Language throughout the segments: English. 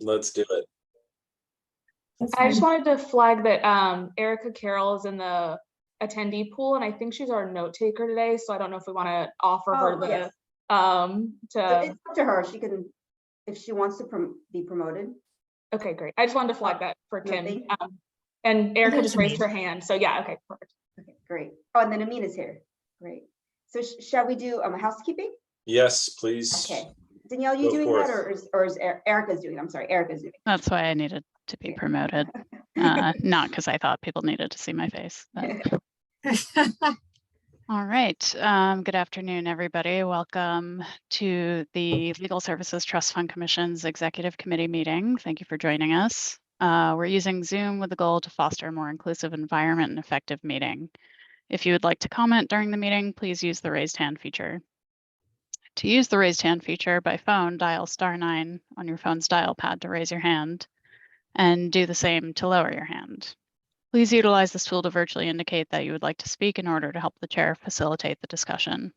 Let's do it. I just wanted to flag that Erica Carroll is in the attendee pool, and I think she's our note taker today. So I don't know if we want to offer her the yes. It's up to her. She can, if she wants to be promoted. Okay, great. I just wanted to flag that for No, Kim. And Erica just raised her hand. So yeah, okay, perfect. Okay, great. Oh, and then Amina's here. Great. So shall we do housekeeping? Yes, please. Okay. Danielle, you doing that, or is Erica's doing it? I'm sorry, Erica's doing it. That's why I needed to be promoted. Not because I thought people needed to see my face. But. All right. Good afternoon, everybody. Welcome to the Legal Services Trust Fund Commission's Executive Committee meeting. Thank you for joining us. We're using Zoom with the goal to foster a more inclusive environment and effective meeting. If you would like to comment during the meeting, please use the raised hand feature. To use the raised hand feature by phone, dial *9 on your phone's dial pad to raise your hand, and do the same to lower your hand. Please utilize this tool to virtually indicate that you would like to speak in order to help the chair facilitate the discussion.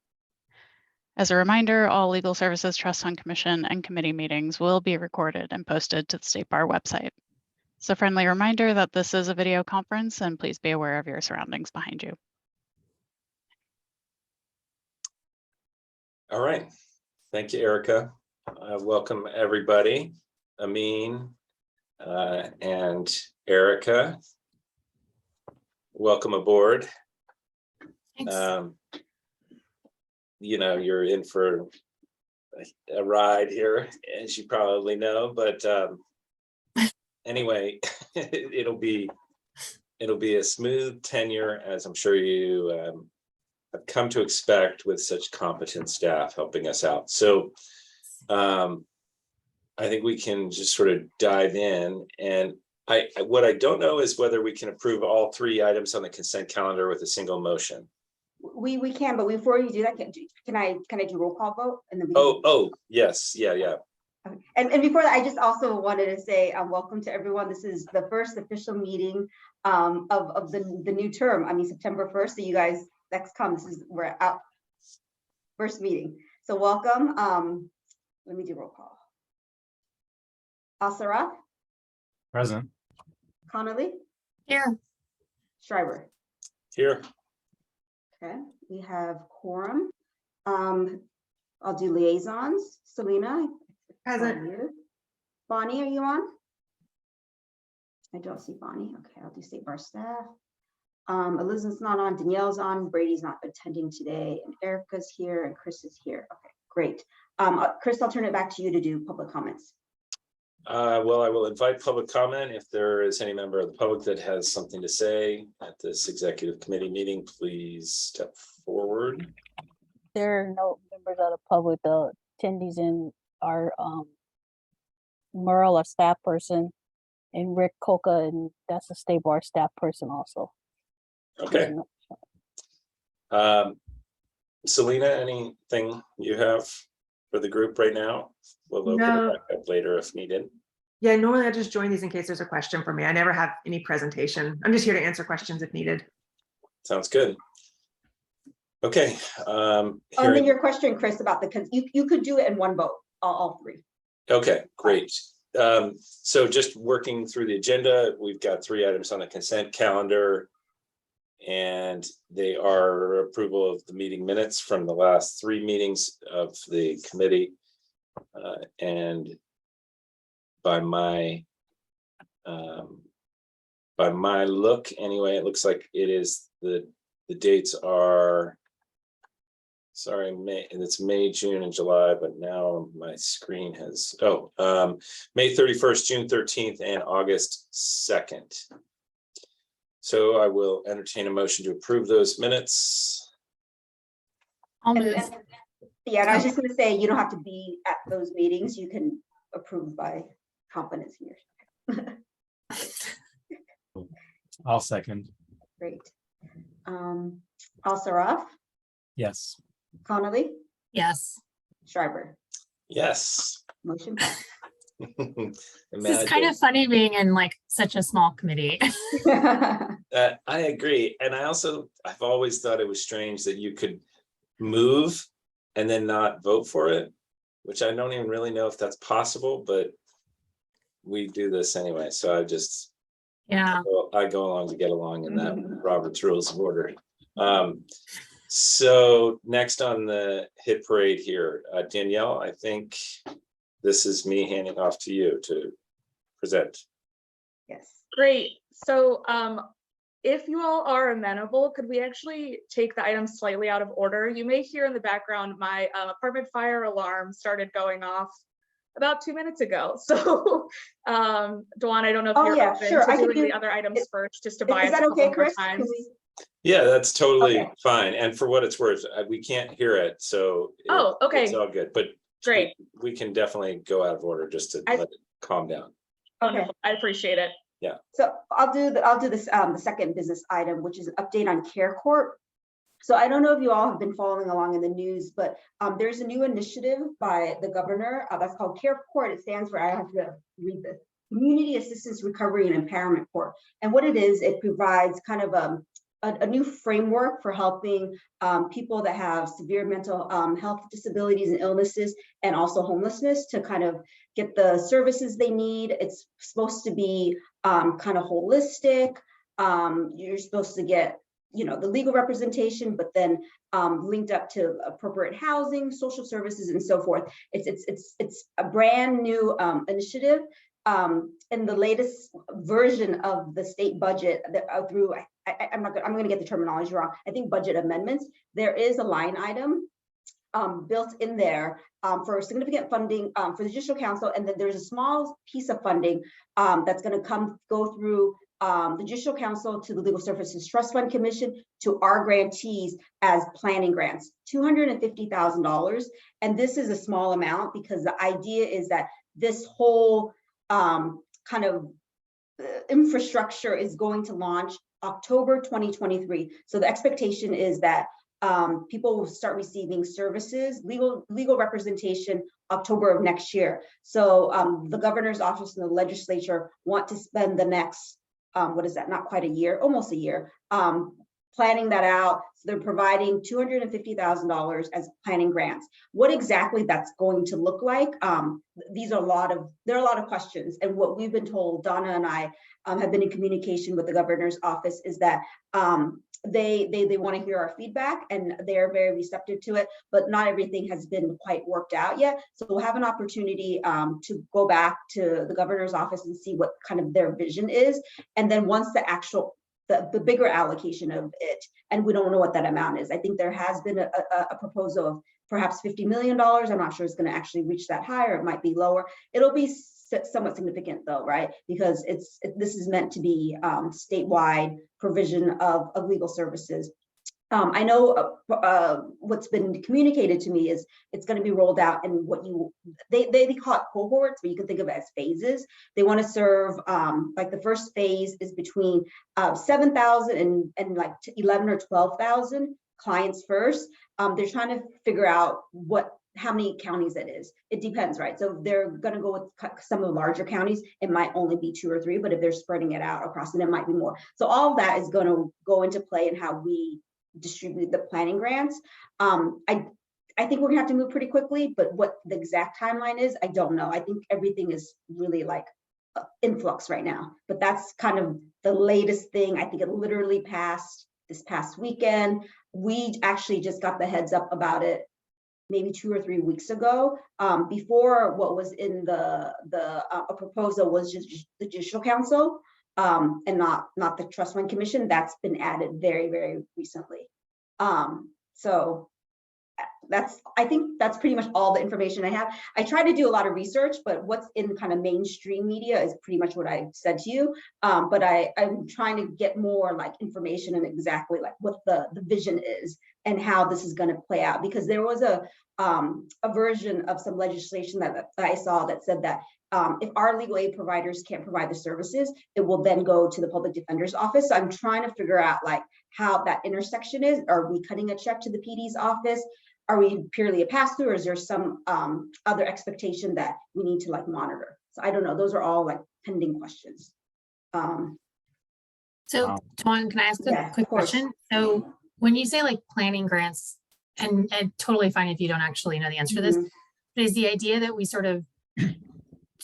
As a reminder, all Legal Services Trust Fund Commission and committee meetings will be recorded and posted to the State Bar website. So, friendly reminder that this is a video conference, and please be aware of your surroundings behind you. All right. Thank you, Erica. Welcome, everybody. Amin and Erica. Welcome aboard. You know, you're in for a ride here, as you probably know, but anyway, it'll be a smooth tenure, as I'm sure you have come to expect with such competent staff helping us out. So I think we can just sort of dive in. And what I don't know is whether we can approve all 3 items on the consent calendar with a single motion. We can, but before you do that, can I do roll call vote? And then yes, yeah. Okay. And before that, I just also wanted to say welcome to everyone. This is the first official meeting of the new term. I mean, September 1st. So you guys, we're out first meeting. So welcome. Let me do roll call. Al-Saraf? Present. Connolly? Here. Schreiber? Here. Okay, we have quorum. I'll do liaisons. Selena? Present. Bonnie, are you on? I don't see Bonnie. Okay, I'll do State Bar staff. Elizabeth's not on, Danielle's on, Brady's not attending today, and Erica's here, and Chris is here. Okay, great. Chris, I'll turn it back to you to do public comments. Well, I will invite public comment. If there is any member of the public that has something to say at this executive committee meeting, please step forward. There are no members of the public. The attendees in are Merle, a staff person, and Rick Coca, and that's a State Bar staff person also. Okay. Selena, anything you have for the group right now? We'll open it back up later if needed. Yeah, normally I just join these in case there's a question for me. I never have any presentation. I'm just here to answer questions if needed. Sounds good. Okay. And then your question, Chris, about you could do it in one vote, all 3. Okay, great. So just working through the agenda, we've got 3 items on the consent calendar, and they are approval of the meeting minutes from the last 3 meetings of the committee. And by my look anyway, it looks like it is the dates are, sorry, it's May, June, and July, but now my screen has May 31st, June 13th, and August 2nd. So I will entertain a motion to approve those minutes. Yeah, and I was just going to say, you don't have to be at those meetings. You can approve by confidence here. I'll second. Great. Al-Saraf? Yes. Connolly? Yes. Schreiber? Yes. Motion passed. This is kind of funny being in like such a small committee. I agree. And I've always thought it was strange that you could move and then not vote for it, which I don't even really know if that's possible, but we do this anyway, so Yeah. I go along to get along in that Robert's Rules of Order. So next on the hit parade here, Danielle, I think this is me handing off to you to present. Yes. Great. So if you all are amenable, could we actually take the items slightly out of order? You may hear in the background my apartment fire alarm started going off about 2 minutes ago. So Dawn, I don't know if Oh, you're yeah, open sure. to I can doing do- the other items first, just to buy Is us that a couple okay, more Chris? Can times. we- Yeah, that's totally Okay. fine. And for what it's worth, we can't hear it, so Oh, okay. it's all good. But Great. we can definitely go out of order just to let it calm down. Wonderful. I appreciate it. So I'll do this, the second business item, which is an update on Care Court. So I don't know if you all have been following along in the news, but there's a new initiative by the governor that's called Care Court. It stands for, I have to read this, Community Assistance Recovery and Empowerment Court. And what it is, it provides kind of a new framework for helping people that have severe mental health disabilities and illnesses, and also homelessness, to kind of get the services they need. It's supposed to be kind of holistic. You're supposed to get, the legal representation, but then linked up to appropriate housing, social services, and so forth. It's a brand new initiative. In the latest version of the state budget that through, I'm going to get the terminology wrong. I think budget amendments, there is a line item built in there for significant funding for the Judicial Council, and then there's a small piece of funding that's going to go through the Judicial Council to the Legal Services Trust Fund Commission to our grantees as planning grants, $250,000. And this is a small amount because the idea is that this whole kind of infrastructure is going to launch October 2023. So the expectation is that people will start receiving services, legal representation, October of next year. So the governor's office and the legislature want to spend the next, what is that, not quite a year, almost a year, planning that out. So they're providing $250,000 as planning grants. What exactly that's going to look like, there are a lot of questions. And what we've been told, Donna and I have been in communication with the governor's office, is that they want to hear our feedback and they're very receptive to it, but not everything has been quite worked out yet. So we'll have an opportunity to go back to the governor's office and see what kind of their vision is. And then once the bigger allocation of it, and we don't know what that amount is. I think there has been a proposal of perhaps $50 million. I'm not sure it's going to actually reach that high, or it might be lower. It'll be somewhat significant though, right? Because this is meant to be statewide provision of legal services. I know what's been communicated to me is it's going to be rolled out in what they call it cohorts, but you can think of it as phases. They want to serve like the first phase is between 7,000 and like 11 or 12,000 clients first. They're trying to figure out how many counties it is. It depends, right? So they're going to go with some of the larger counties. It might only be 2 or 3, but if they're spreading it out across, then it might be more. So all of that is going to go into play in how we distribute the planning grants. I think we're gonna have to move pretty quickly, but what the exact timeline is, I don't know. I think everything is really like in flux right now, but that's kind of the latest thing. I think it literally passed this past weekend. We actually just got the heads up about it maybe 2 or 3 weeks ago. Before, what was in a proposal was just the Judicial Council, and not the Trust Fund Commission. That's been added very, very recently. So I think that's pretty much all the information I have. I try to do a lot of research, but what's in kind of mainstream media is pretty much what I said to you. But I'm trying to get more like information and exactly like what the vision is and how this is going to play out, because there was a version of some legislation that I saw that said that if our legal aid providers can't provide the services, it will then go to the public defender's office. So I'm trying to figure out like how that intersection is. Are we cutting a check to the PD's office? Are we purely a pass-through, or is there some other expectation that we need to like monitor? So I don't know. Those are all like pending questions. So Dawn, can I ask a quick question? So when you say like planning grants, and totally fine if you don't actually know the answer to this, but is the idea that we sort of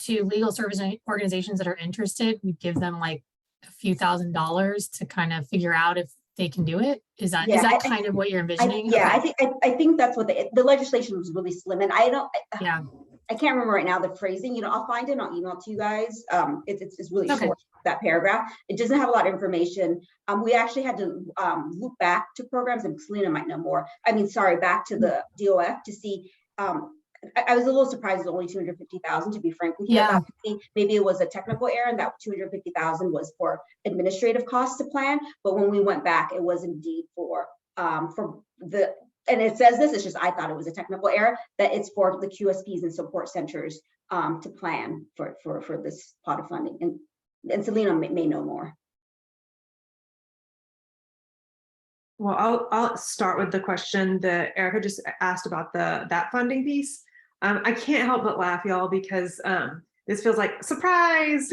to legal service organizations that are interested, we give them like a few $1,000s to kind of figure out if they can do it? Is that kind of what you're envisioning? Yeah, Okay. I think that's what the legislation was really slim, and Yeah. I can't remember right now the phrasing. I'll find it and I'll email it to you guys. It's really Okay. short, that paragraph. It doesn't have a lot of information. We actually had to loop back to programs, and Selena might know more. Back to the DOF to see. I was a little surprised it's only 250,000, to be frank with you. Yeah. Maybe it was a technical error and that 250,000 was for administrative costs to plan. But when we went back, it was indeed for the, and it says this, it's just, I thought it was a technical error, that it's for the QSPs and support centers to plan for this pot of funding. And Selena may know more. Well, I'll start with the question that Erica just asked about that funding piece. I can't help but laugh, y'all, because this feels like surprise.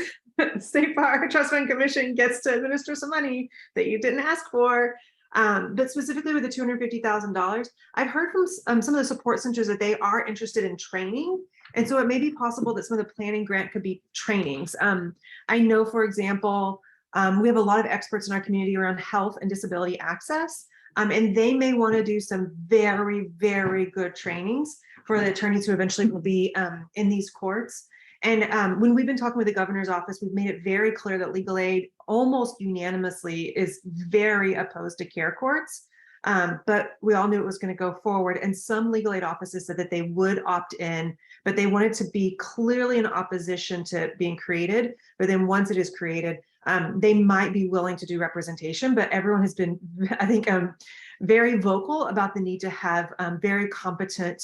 State Bar Trust Fund Commission gets to administer some money that you didn't ask for. But specifically with the $250,000, I've heard from some of the support centers that they are interested in training. And so it may be possible that some of the planning grant could be trainings. I know, for example, we have a lot of experts in our community around health and disability access, and they may want to do some very, very good trainings for the attorneys who eventually will be in these courts. And when we've been talking with the governor's office, we've made it very clear that legal aid almost unanimously is very opposed to care courts. But we all knew it was going to go forward. And some legal aid offices said that they would opt in, but they wanted to be clearly in opposition to being created. But then once it is created, they might be willing to do representation. But everyone has been, I think, very vocal about the need to have very competent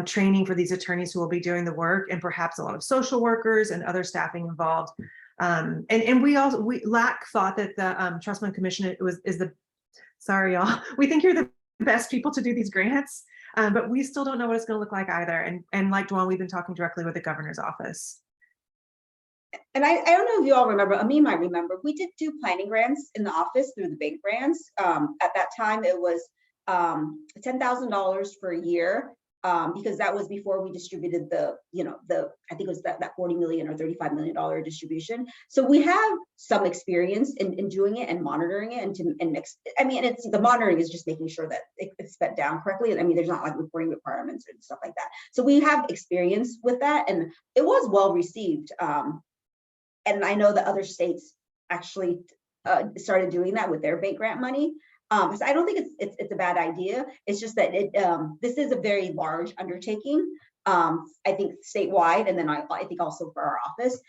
training for these attorneys who will be doing the work, and perhaps a lot of social workers and other staffing involved. And LAC thought that the Trust Fund Commission sorry, y'all, we think you're the best people to do these grants, but we still don't know what it's going to look like either. And like Dwan, we've been talking directly with the governor's office. And I don't know if you all remember, Amin might remember, we did do planning grants in the office through the bank grants. At that time, it was $10,000 for a year. Because that was before we distributed the, I think it was that 40 million or $35 million distribution. So we have some experience in doing it and monitoring it, it's the monitoring is just making sure that it's spent down correctly. There's not like reporting requirements and stuff like that. So we have experience with that, and it was well received. And I know that other states actually started doing that with their bank grant money. So I don't think it's a bad idea. It's just that this is a very large undertaking. I think statewide, and then I think also for our office.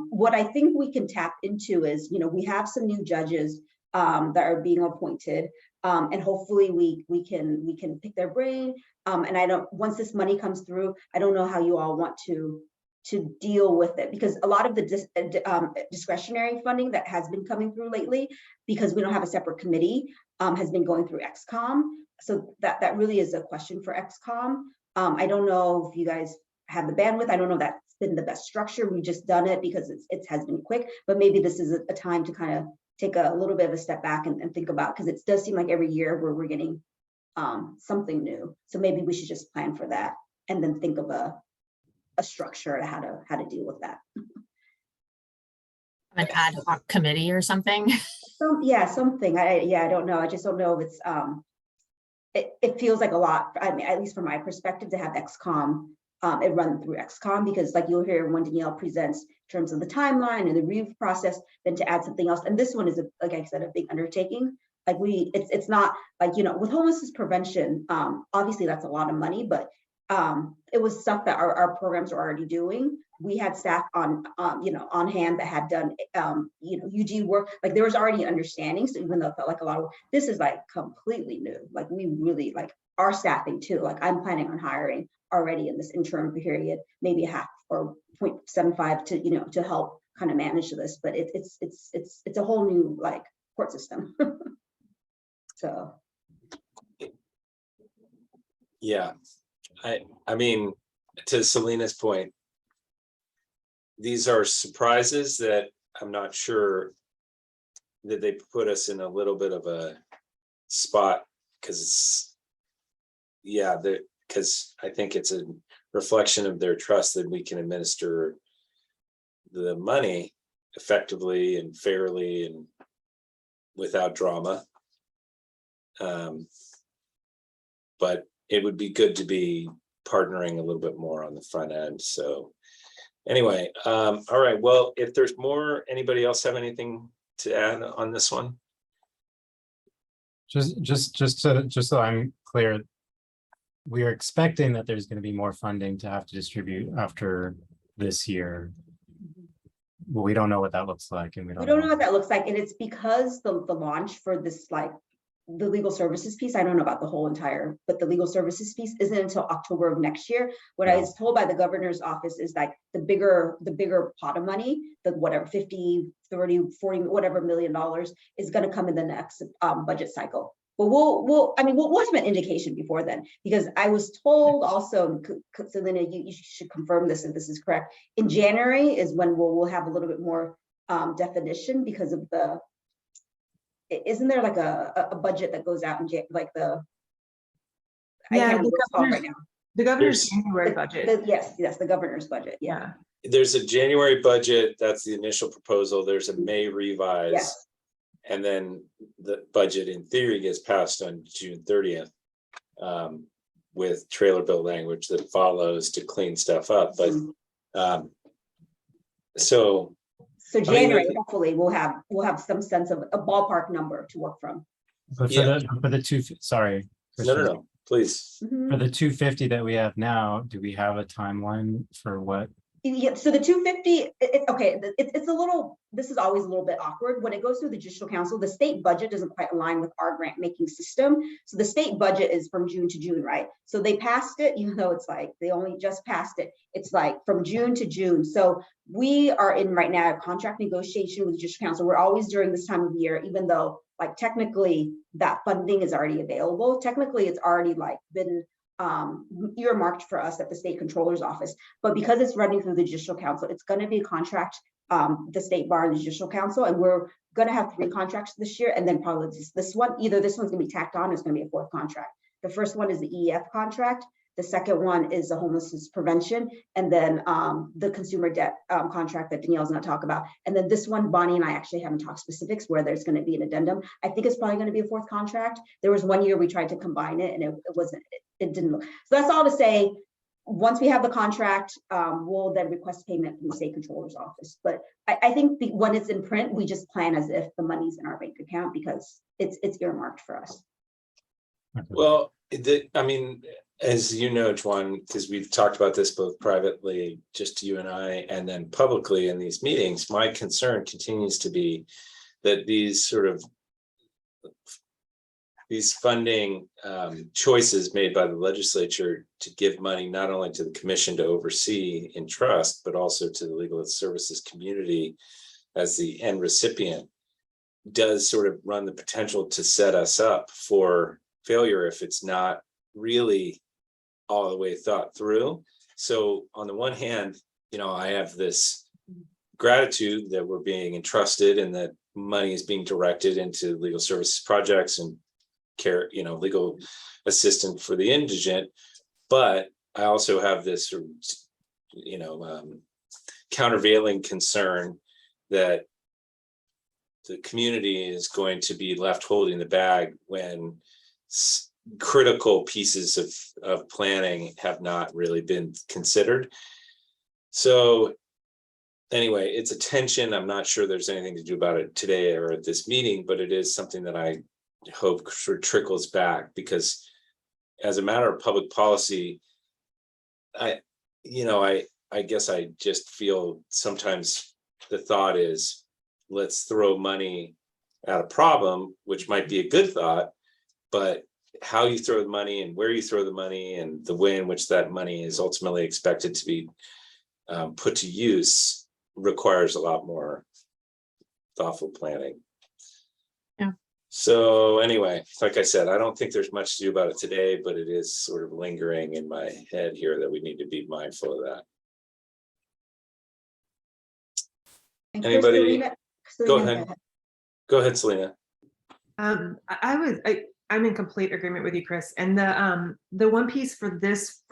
What I think we can tap into is, we have some new judges that are being appointed, and hopefully we can pick their brain. And once this money comes through, I don't know how you all want to deal with it, because a lot of the discretionary funding that has been coming through lately, because we don't have a separate committee, has been going through XCOM. So that really is a question for XCOM. I don't know if you guys have the bandwidth. I don't know if that's been the best structure. We've just done it because it has been quick, but maybe this is a time to kind of take a little bit of a step back and think about, because it does seem like every year we're getting something new. So maybe we should just plan for that and then think of a structure to how to deal with that. An ad hoc committee or something. Something. I don't know. I just don't know if it's it feels like a lot. At least from my perspective, to have XCOM it run through XCOM, because like you'll hear when Danielle presents in terms of the timeline and the review process, then to add something else. And this one is like I said, a big undertaking. Like it's not like, with homelessness prevention, obviously that's a lot of money, but it was stuff that our programs are already doing. We had staff on hand that had done, UG work. Like there was already an understanding. So even though it felt like a lot of work, this is like completely new. Like we really like our staffing too. Like I'm planning on hiring already in this interim period, maybe a half or 0.75 to help kind of manage this. But it's a whole new like court system. So. Yeah. I mean, to Selena's point, these are surprises that I'm not sure that they put us in a little bit of a spot, because I think it's a reflection of their trust that we can administer the money effectively and fairly and without drama. But it would be good to be partnering a little bit more on the front end. So anyway, all right, well, if there's more, anybody else have anything to add on this one? Just so I'm clear, we are expecting that there's going to be more funding to have to distribute after this year. Well, we don't know what that looks like, and we We don't know what that looks like, and it's because the launch for this, like the legal services piece, I don't know about the whole entire, but the legal services piece isn't until October of next year. What I was told by the governor's office is like the bigger pot of money, the whatever 50, 30, 40, whatever $1 million is going to come in the next budget cycle. But we'll have an indication before then, because I was told also, Selena, you should confirm this if this is correct. In January is when we'll have a little bit more definition, because of the, isn't there like a budget that goes out in like the, I Yeah, can't remember what it's called right now. The governor's There's- January budget. Yes, the governor's budget. Yeah. There's a January budget, that's the initial proposal. There's a May revise. Yes. And then the budget in theory gets passed on June 30th. With trailer bill language that follows to clean stuff up, but so January, hopefully we'll have some sense of a ballpark number to work from. But for the two, sorry, no, please. for the 250 that we have now, do we have a timeline for what? Yeah, so the 250, it's a little, this is always a little bit awkward. When it goes through the Judicial Council, the state budget doesn't quite align with our grant making system. So the state budget is from June to June, right? So they passed it, even though it's like, they only just passed it. It's like from June to June. So we are in right now a contract negotiation with the Judicial Council. We're always during this time of year, even though like technically that funding is already available. Technically it's already like been earmarked for us at the state controller's office, but because it's running through the Judicial Council, it's going to be a contract, the state bar and the Judicial Council, and we're going to have 3 contracts this year, and then probably this one, either this one's going to be tacked on, or it's going to be a 4th contract. The first one is the EF contract, the second one is the homelessness prevention, and then the consumer debt contract that Danielle's going to talk about, and then this one, Bonnie and I actually haven't talked specifics where there's going to be an addendum. I think it's probably going to be a 4th contract. There was one year we tried to combine it, and it didn't look. So that's all to say, once we have the contract, we'll then request payment from the state controller's office. But I think when it's in print, we just plan as if the money's in our bank account, because it's earmarked for us. Well, I mean, as you know, Juan, because we've talked about this both privately, just you and I, and then publicly in these meetings, my concern continues to be that these funding choices made by the legislature to give money not only to the commission to oversee in trust, but also to the legal services community as the end recipient, does sort of run the potential to set us up for failure if it's not really all the way thought through. So on the one hand, I have this gratitude that we're being entrusted and that money is being directed into legal services projects and care, legal assistance for the indigent. But I also have this, countervailing concern that the community is going to be left holding the bag when critical pieces of planning have not really been considered. So anyway, it's a tension. I'm not sure there's anything to do about it today or at this meeting, but it is something that I hope sort of trickles back, because as a matter of public policy, I guess I just feel sometimes the thought is, let's throw money at a problem, which might be a good thought, but how you throw the money and where you throw the money and the way in which that money is ultimately expected to be put to use requires a lot more thoughtful planning. Yeah. So anyway, like I said, I don't think there's much to do about it today, but it is sort of lingering in my head here that we need to be mindful of that. And Anybody? Selena, Go ahead. Go ahead, Selena. I I'm in complete agreement with you, Chris. And the one piece for this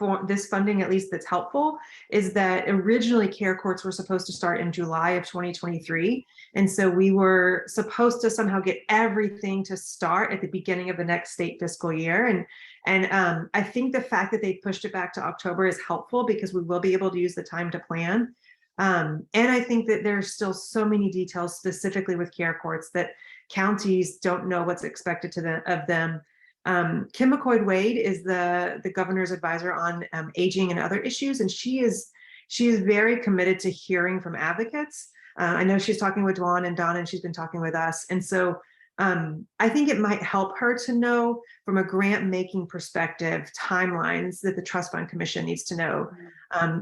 funding, at least that's helpful, is that originally care courts were supposed to start in July of 2023. And so we were supposed to somehow get everything to start at the beginning of the next state fiscal year. And I think the fact that they pushed it back to October is helpful because we will be able to use the time to plan. And I think that there's still so many details specifically with care courts that counties don't know what's expected of them. Kim McCoy-Wade is the governor's advisor on aging and other issues, and she is very committed to hearing from advocates. I know she's talking with Dwan and Don, and she's been talking with us. And so I think it might help her to know from a grant making perspective timelines that the Trust Fund Commission needs to know.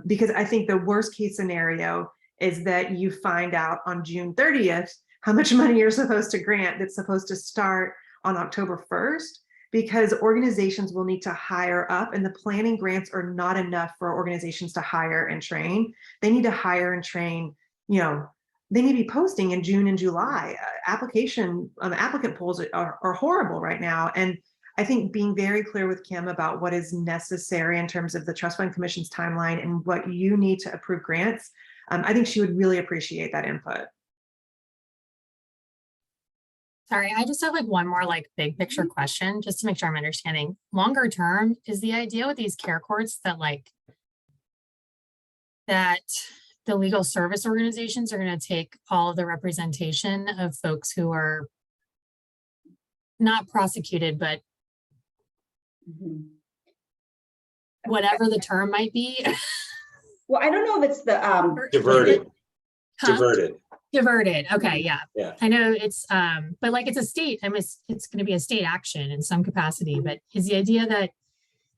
Because I think the worst case scenario is that you find out on June 30th how much money you're supposed to grant that's supposed to start on October 1st, because organizations will need to hire up, and the planning grants are not enough for organizations to hire and train. They need to hire and train, they need to be posting in June and July. Applicant pools are horrible right now. And I think being very clear with Kim about what is necessary in terms of the Trust Fund Commission's timeline and what you need to approve grants, I think she would really appreciate that input. Sorry, I just have like one more like big picture question, just to make sure I'm understanding. Longer term, is the idea with these care courts that the legal service organizations are going to take all of the representation of folks who are not prosecuted, but whatever the term might be? Well, I don't know if it's the Diverted. Huh? Diverted. Okay, yeah. Yeah. I know it's but like it's a state, it's going to be a state action in some capacity, but is the idea that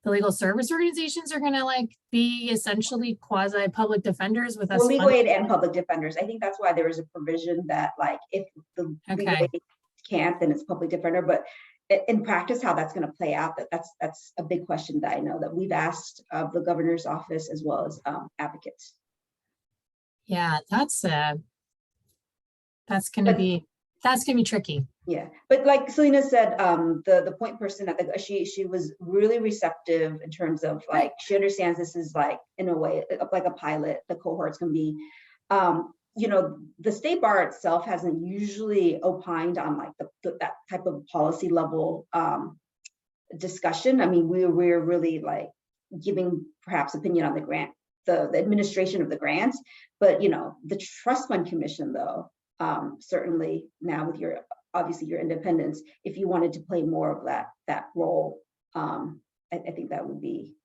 the legal service organizations are going to be essentially quasi public defenders with us? Well, legal aid and public defenders. I think that's why there is a provision that if the legal aid can't, then it's public defender. But in practice, how that's going to play out, that's a big question that I know that we've asked of the governor's office as well as advocates. Yeah, that's going to be tricky. Yeah, but like Selena said, the point person at she was really receptive in terms of she understands this is in a way like a pilot. The cohort's can be, the state bar itself hasn't usually opined on that type of policy level discussion. I mean, we're really giving perhaps opinion on the grant, the administration of the grants, but the Trust Fund Commission though. Certainly now with obviously your independence, if you wanted to play more of that role, I think that would be,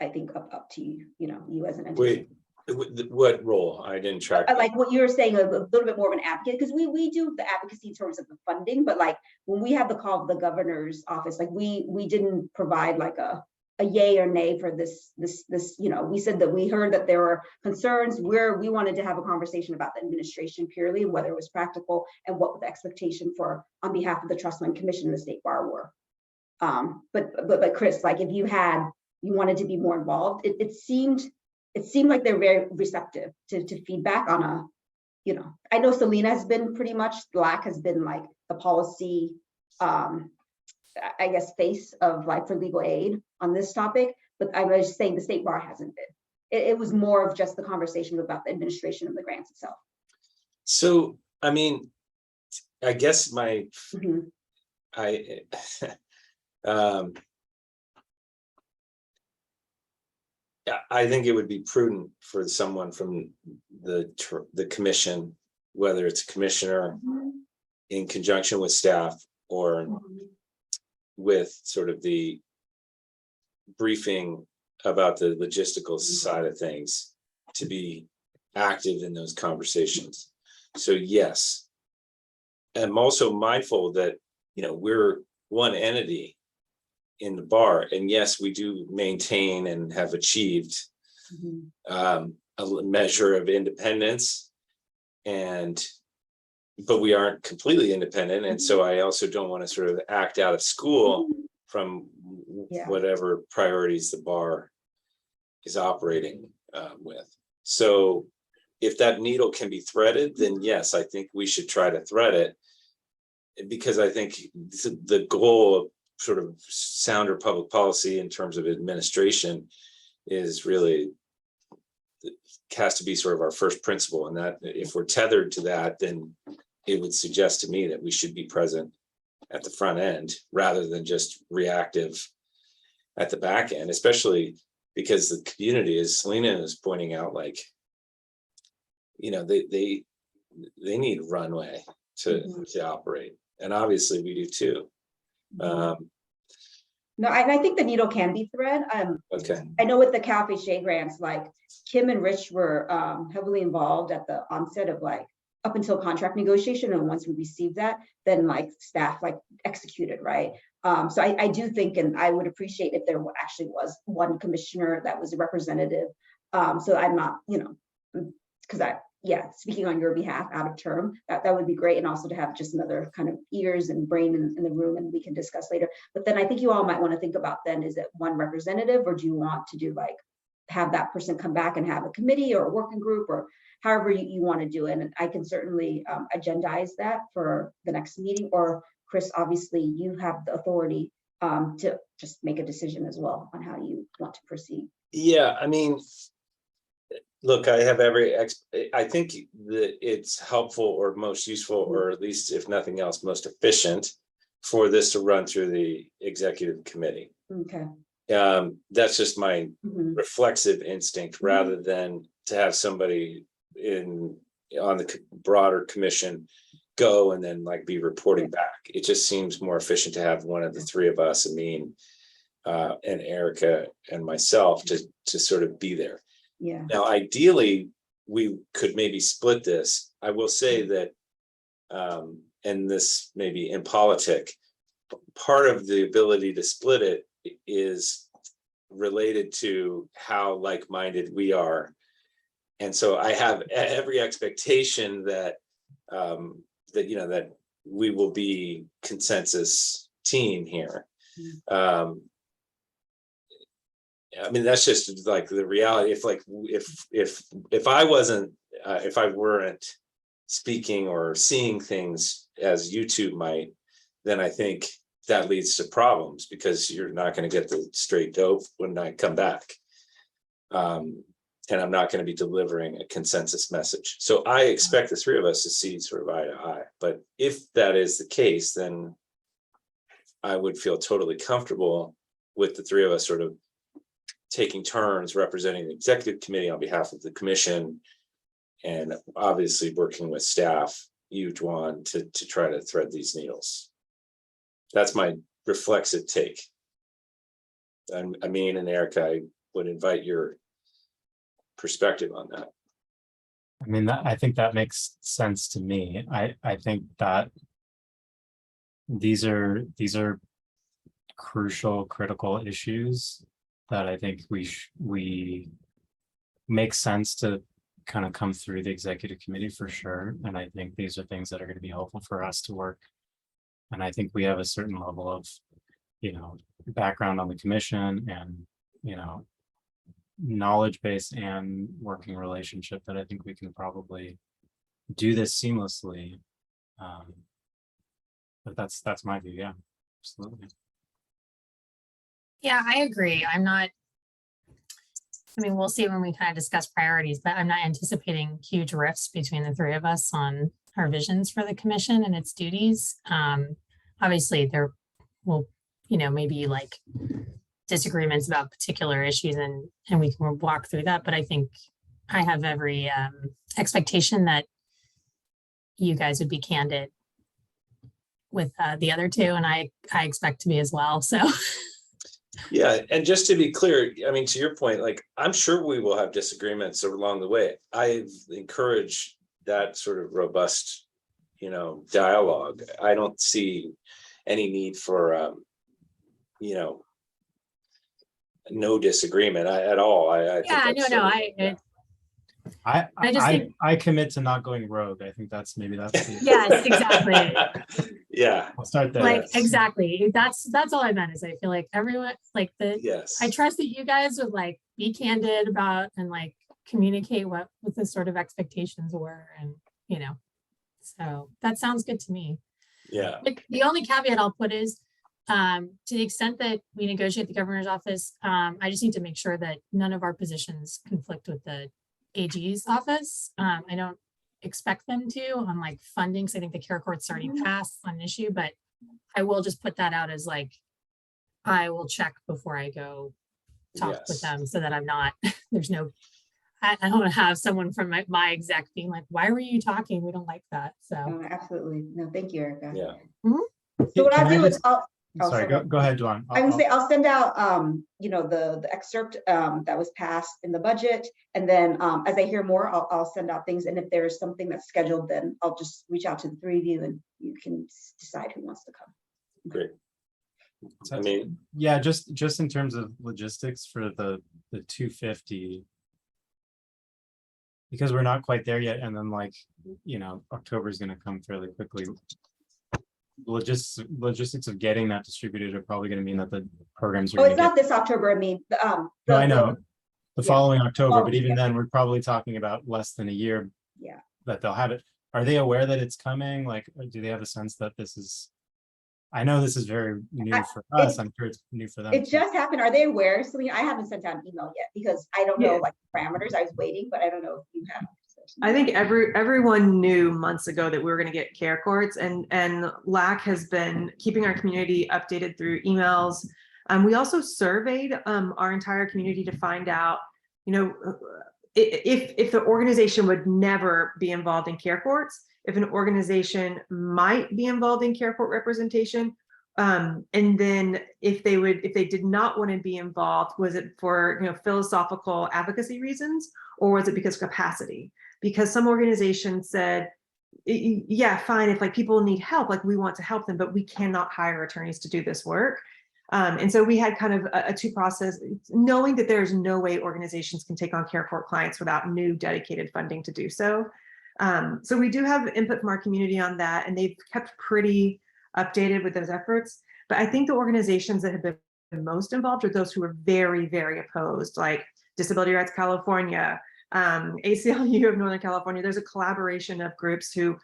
up to you, you as an entity. Wait, what role? I didn't track. Like what you were saying, a little bit more of an advocate, because we do the advocacy in terms of the funding, but when we had the call of the governor's office, we didn't provide a yay or nay for this, we said that we heard that there were concerns where we wanted to have a conversation about the administration purely, whether it was practical and what the expectation for on behalf of the Trust Fund Commission and the State Bar were. But Chris, if you wanted to be more involved, it seemed like they're very receptive to feedback on I know Selena has been pretty much, LAC has been the policy, I guess, face of for legal aid on this topic, but I was saying the State Bar hasn't been. It was more of just the conversation about the administration of the grants itself. So, I mean, I guess I think it would be prudent for someone from the commission, whether it's a commissioner in conjunction with staff or with sort of the briefing about the logistical side of things, to be active in those conversations. So yes, I'm also mindful that we're one entity in the bar, and yes, we do maintain and have achieved a measure of independence, but we aren't completely independent, and so I also don't want to sort of act out of school from whatever priorities the bar is operating with. So if that needle can be threaded, then yes, I think we should try to thread it, because I think the goal of sort of sounder public policy in terms of administration is really has to be sort of our first principle. And that if we're tethered to that, then it would suggest to me that we should be present at the front end rather than just reactive at the back end, especially because the community, as Selena is pointing out, like, you know, they need runway to operate. And obviously we do too. No, I think the needle can be thread. Okay. I know with the Cal Shea grants, like Kim and Rich were heavily involved at the onset of like up until contract negotiation. And once we received that, then like staff like executed, right? So I do think, and I would appreciate if there actually was one commissioner that was a representative. So I'm not, you know, because speaking on your behalf out of term, that would be great. And also to have just another kind of ears and brain in the room, and we can discuss later. But then I think you all might want to think about then, is it one representative, or do you want to do like have that person come back and have a committee or a working group, or however you want to do it? And I can certainly agendize that for the next meeting. Or Chris, obviously you have the authority to just make a decision as well on how you want to proceed. Yeah, I mean, look, I have I think that it's helpful or most useful, or at least if nothing else, most efficient for this to run through the executive committee. Okay. That's just my reflexive instinct, rather than to have somebody on the broader commission go and then like be reporting back. It just seems more efficient to have one of the three of us, Amin, and Erica and myself, to sort of be there. Yeah. Now, ideally, we could maybe split this. I will say that, and this may be impolitic, part of the ability to split it is related to how like-minded we are. And so I have every expectation that, that we will be consensus team here. I mean, that's just like the reality. If I wasn't, if I weren't speaking or seeing things as you two might, then I think that leads to problems, because you're not going to get the straight dope when I come back. And I'm not going to be delivering a consensus message. So I expect the three of us to see sort of eye to eye. But if that is the case, then I would feel totally comfortable with the three of us sort of taking turns representing the executive committee on behalf of the commission, and obviously working with staff, you, Dwan, to try to thread these needles. That's my reflexive take. And Amin and Erica, I would invite your perspective on that. I mean, I think that makes sense to me. I think that these are critical issues that I think we make sense to kind of come through the executive committee for sure. And I think these are things that are going to be helpful for us to work. And I think we have a certain level of, background on the commission and, knowledge base and working relationship that I think we can probably do this seamlessly. But that's my view. Yeah, absolutely. Yeah, I agree. We'll see when we kind of discuss priorities, but I'm not anticipating huge rifts between the three of us on our visions for the commission and its duties. Obviously there will, maybe like disagreements about particular issues, and we can walk through that. But I think I have every expectation that you guys would be candid with the other two, and I expect to be as well. So. Yeah, and just to be clear, I mean, to your point, like, I'm sure we will have disagreements along the way. I've encouraged that sort of robust, dialogue. I don't see any need for, no disagreement at all. I I commit to not going rogue. I think that's the Yes, exactly. Yeah, I'll start there. Like, exactly. That's all I meant, is I feel like everyone, like, yes, I trust that you guys would like be candid about and like communicate what the sort of expectations were, and so that sounds good to me. Yeah. Like, the only caveat I'll put is, To the extent that we negotiate the governor's office, I just need to make sure that none of our positions conflict with the AG's office. I don't expect them to on like funding. So I think the care court's already passed on an issue, but I will just put that out as like, I will check before I go talk with Yes. them so that I'm not, there's no, I don't want to have someone from my exec being like, why were you talking? We don't like that. So Absolutely. No, thank you, Erica. Yeah. So what Can I'll I do is just- oh, Sorry, go ahead, Duan. I would say I'll send out, you know, the excerpt that was passed in the budget. And then as I hear more, I'll send out things. And if there's something that's scheduled, then I'll just reach out to the three of you and you can decide who wants to come. Great. I mean, Yeah, just in terms of logistics for the 250. Because we're not quite there yet, and then like, you know, October is gonna come fairly quickly. Logistics of getting that distributed are probably gonna mean that the programs are Oh, gonna it's not this October. I mean, No, I know, the yeah. following October, Oh, but even yeah. then, we're probably talking about less than a year. Yeah. That they'll have it. Are they aware that it's coming? Like, do they have a sense that this is? I know this is very new for us. I'm sure it's new for them. It too. just happened. Are they aware? So I haven't sent out an email yet because I don't know Yeah. like parameters. I was waiting, but I don't know if you have. I think everyone knew months ago that we were going to get care courts, and LAC has been keeping our community updated through emails. We also surveyed our entire community to find out, you know, if the organization would never be involved in care courts, if an organization might be involved in care court representation, and then if they did not want to be involved, was it for, you know, philosophical advocacy reasons, or was it because of capacity? Because some organizations said, yeah, fine, if like people need help, like we want to help them, but we cannot hire attorneys to do this work. And so we had kind of a two process, knowing that there's no way organizations can take on care court clients without new dedicated funding to do so. So we do have input from our community on that, and they've kept pretty updated with those efforts. But I think the organizations that have been most involved are those who are very, very opposed, like Disability Rights California, ACLU of Northern California. There's a collaboration of groups who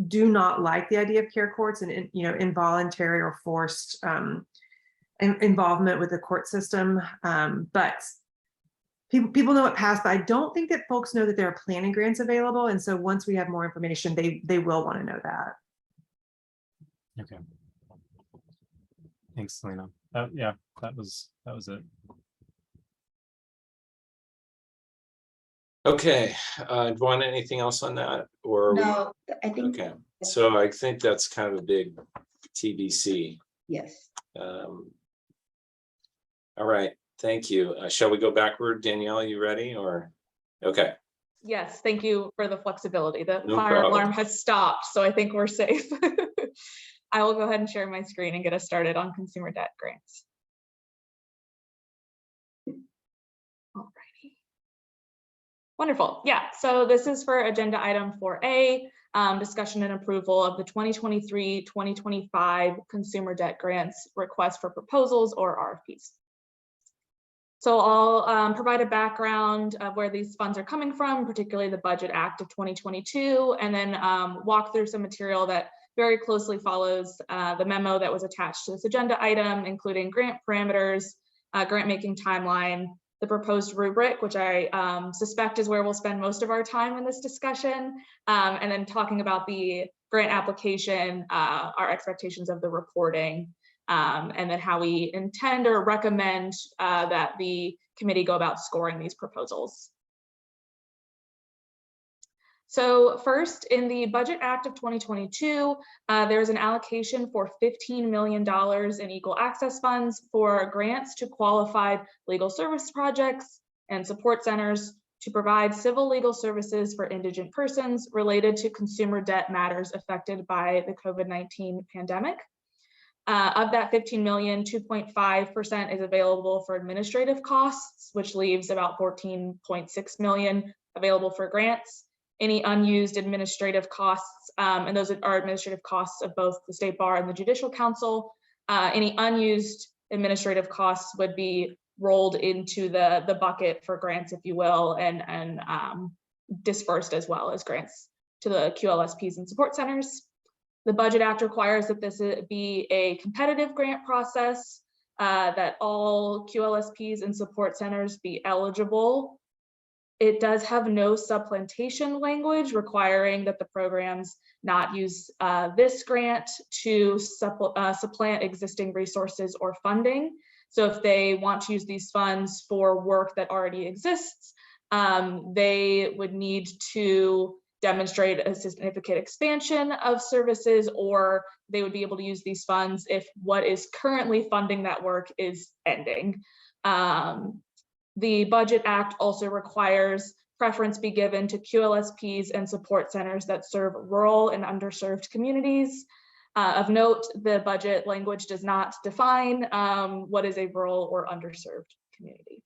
do not like the idea of care courts and, you know, involuntary or forced involvement with the court system. But people know it passed, but I don't think that folks know that there are planning grants available. And so once we have more information, they will want to know that. Okay. Thanks, Selena. Yeah, that was it. okay, do you want anything else on that or? are we- No, I think, Okay, so I think that's kind of a big TBC. yes. All right, thank you. Shall we go backward? Danielle, you ready or? Okay, Yes, thank you for the flexibility. The No fire problem. alarm has stopped, so I think we're safe. I will go ahead and share my screen and get us started on consumer debt grants. Alrighty. Wonderful. Yeah, so this is for agenda item 4A, discussion and approval of the 2023-2025 consumer debt grants request for proposals or RFPs. So I'll provide a background of where these funds are coming from, particularly the Budget Act of 2022, and then walk through some material that very closely follows the memo that was attached to this agenda item, including grant parameters, grant making timeline, the proposed rubric, which I suspect is where we'll spend most of our time in this discussion, and then talking about the grant application, our expectations of the reporting, and then how we intend or recommend that the committee go about scoring these proposals. So first, in the Budget Act of 2022, there's an allocation for $15 million in equal access funds for grants to qualified legal service projects and support centers to provide civil legal services for indigent persons related to consumer debt matters affected by the COVID-19 pandemic. Of that 15 million, 2.5% is available for administrative costs, which leaves about 14.6 million available for grants. Any unused administrative costs, and those are administrative costs of both the State Bar and the Judicial Council, any unused administrative costs would be rolled into the bucket for grants, if you will, and dispersed as well as grants to the QLSPs and support centers. The Budget Act requires that this be a competitive grant process, that all QLSPs and support centers be eligible. It does have no supplantation language requiring that the programs not use this grant to supplant existing resources or funding. So if they want to use these funds for work that already exists, they would need to demonstrate a significant expansion of services, or they would be able to use these funds if what is currently funding that work is ending. The Budget Act also requires preference be given to QLSPs and support centers that serve rural and underserved communities. Of note, the budget language does not define what is a rural or underserved community.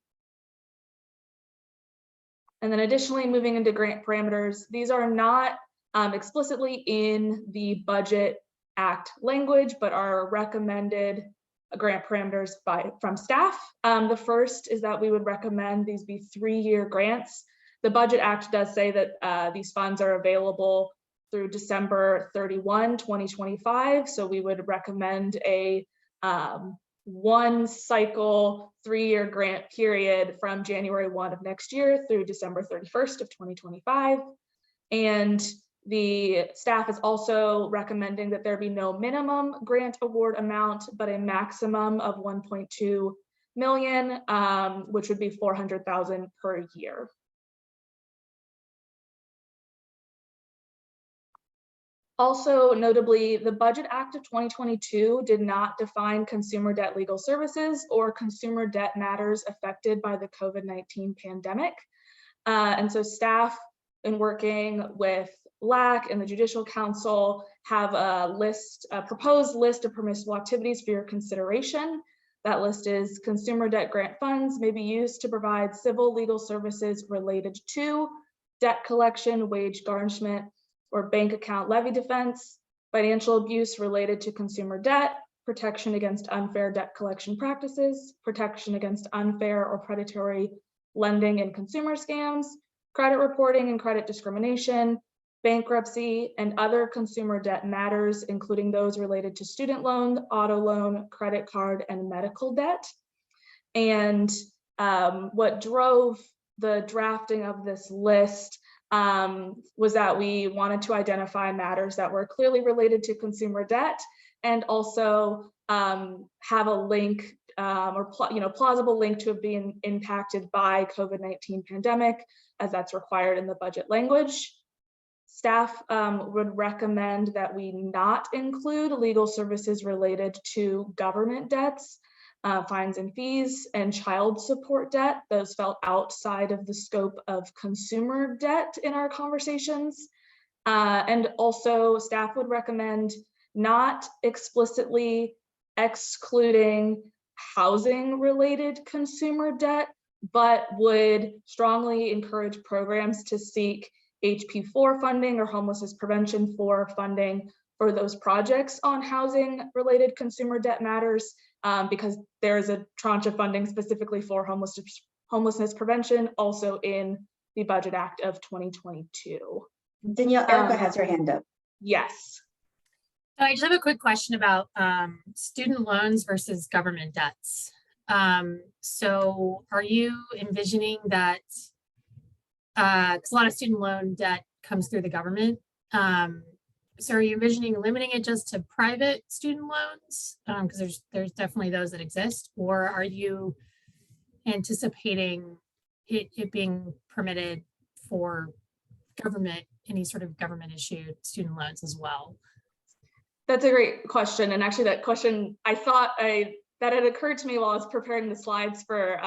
And then additionally, moving into grant parameters, these are not explicitly in the Budget Act language, but are recommended grant parameters from staff. The first is that we would recommend these be 3-year grants. The Budget Act does say that these funds are available through December 31, 2025. So we would recommend a one cycle 3-year grant period from January 1 of next year through December 31st of 2025. And the staff is also recommending that there be no minimum grant award amount, but a maximum of 1.2 million, which would be 400,000 per year. Also, notably, the Budget Act of 2022 did not define consumer debt legal services or consumer debt matters affected by the COVID-19 pandemic. And so staff, in working with LAC and the Judicial Council, have a proposed list of permissible activities for your consideration. That list is consumer debt grant funds may be used to provide civil legal services related to debt collection, wage garnishment, or bank account levy defense, financial abuse related to consumer debt, protection against unfair debt collection practices, protection against unfair or predatory lending and consumer scams, credit reporting and credit discrimination, bankruptcy, and other consumer debt matters, including those related to student loan, auto loan, credit card, and medical debt. And what drove the drafting of this list was that we wanted to identify matters that were clearly related to consumer debt, and also have a link plausible link to being impacted by COVID-19 pandemic, as that's required in the budget language. Staff would recommend that we not include legal services related to government debts, fines and fees, and child support debt. Those fell outside of the scope of consumer debt in our conversations. And also staff would recommend not explicitly excluding housing related consumer debt, but would strongly encourage programs to seek HP4 funding or homelessness prevention for funding for those projects on housing related consumer debt matters, because there is a tranche of funding specifically for homelessness prevention also in the Budget Act of 2022. Danielle, Erica has her hand up. Yes. So I just have a quick question about student loans versus government debts. So are you envisioning that, because a lot of student loan debt comes through the government, so are you envisioning limiting it just to private student loans? Because there's definitely those that exist, or are you anticipating it being permitted for government, any sort of government issued student loans as well? That's a great question. And actually that question, I thought that had occurred to me while I was preparing the slides for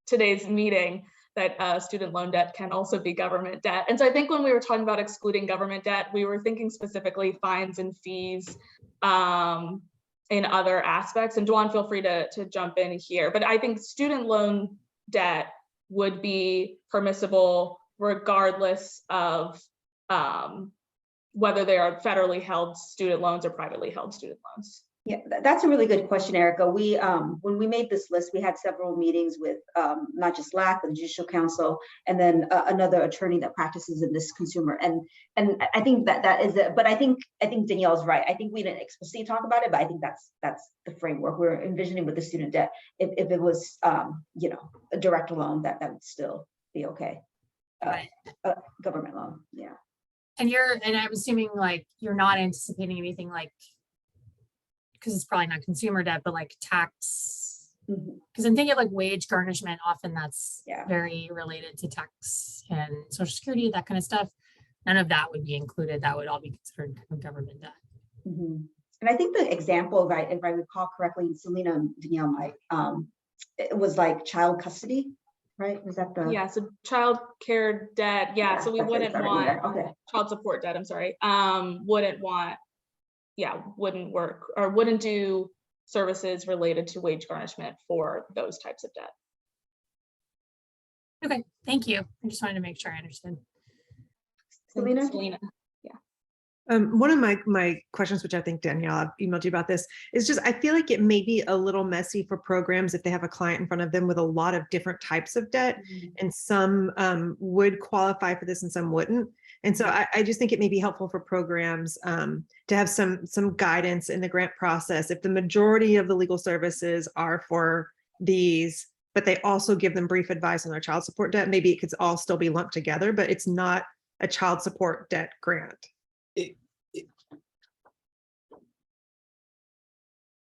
today's meeting, that student loan debt can also be government debt. And so I think when we were talking about excluding government debt, we were thinking specifically fines and fees in other aspects. And Dwan, feel free to jump in here. But I think student loan debt would be permissible regardless of whether they are federally held student loans or privately held student loans. Yeah, that's a really good question, Erica. We, when we made this list, we had several meetings with not just LAC, but the Judicial Council, and then another attorney that practices in this consumer. And I think that is it. But I think Danielle's right. I think we didn't explicitly talk about it, but I think that's the framework we're envisioning with the student debt. If it was, you know, a direct loan, that would still be okay. Right. Government loan, yeah. And I'm assuming like you're not anticipating anything like, because it's probably not consumer debt, but like tax. Because I'm thinking of like wage garnishment, often that's very related to tax and social security, that kind of stuff. None of that would be included. That would all be considered kind of government debt. And I think the example, if I recall correctly, Selena and Danielle might, it was like child custody, right? Was that the? Yeah, so child care debt, yeah, so we that's it, wouldn't sorry, want, okay. child support debt, I'm sorry, wouldn't want, yeah, wouldn't work, or wouldn't do services related to wage garnishment for those types of debt. Okay, thank you. I just wanted to make sure I understood. Selena? One of my questions, which I think Danielle, I've emailed you about this, is just I feel like it may be a little messy for programs if they have a client in front of them with a lot of different types of debt, and some would qualify for this and some wouldn't. And so I just think it may be helpful for programs to have some guidance in the grant process. If the majority of the legal services are for these, but they also give them brief advice on their child support debt, maybe it could all still be lumped together, but it's not a child support debt grant.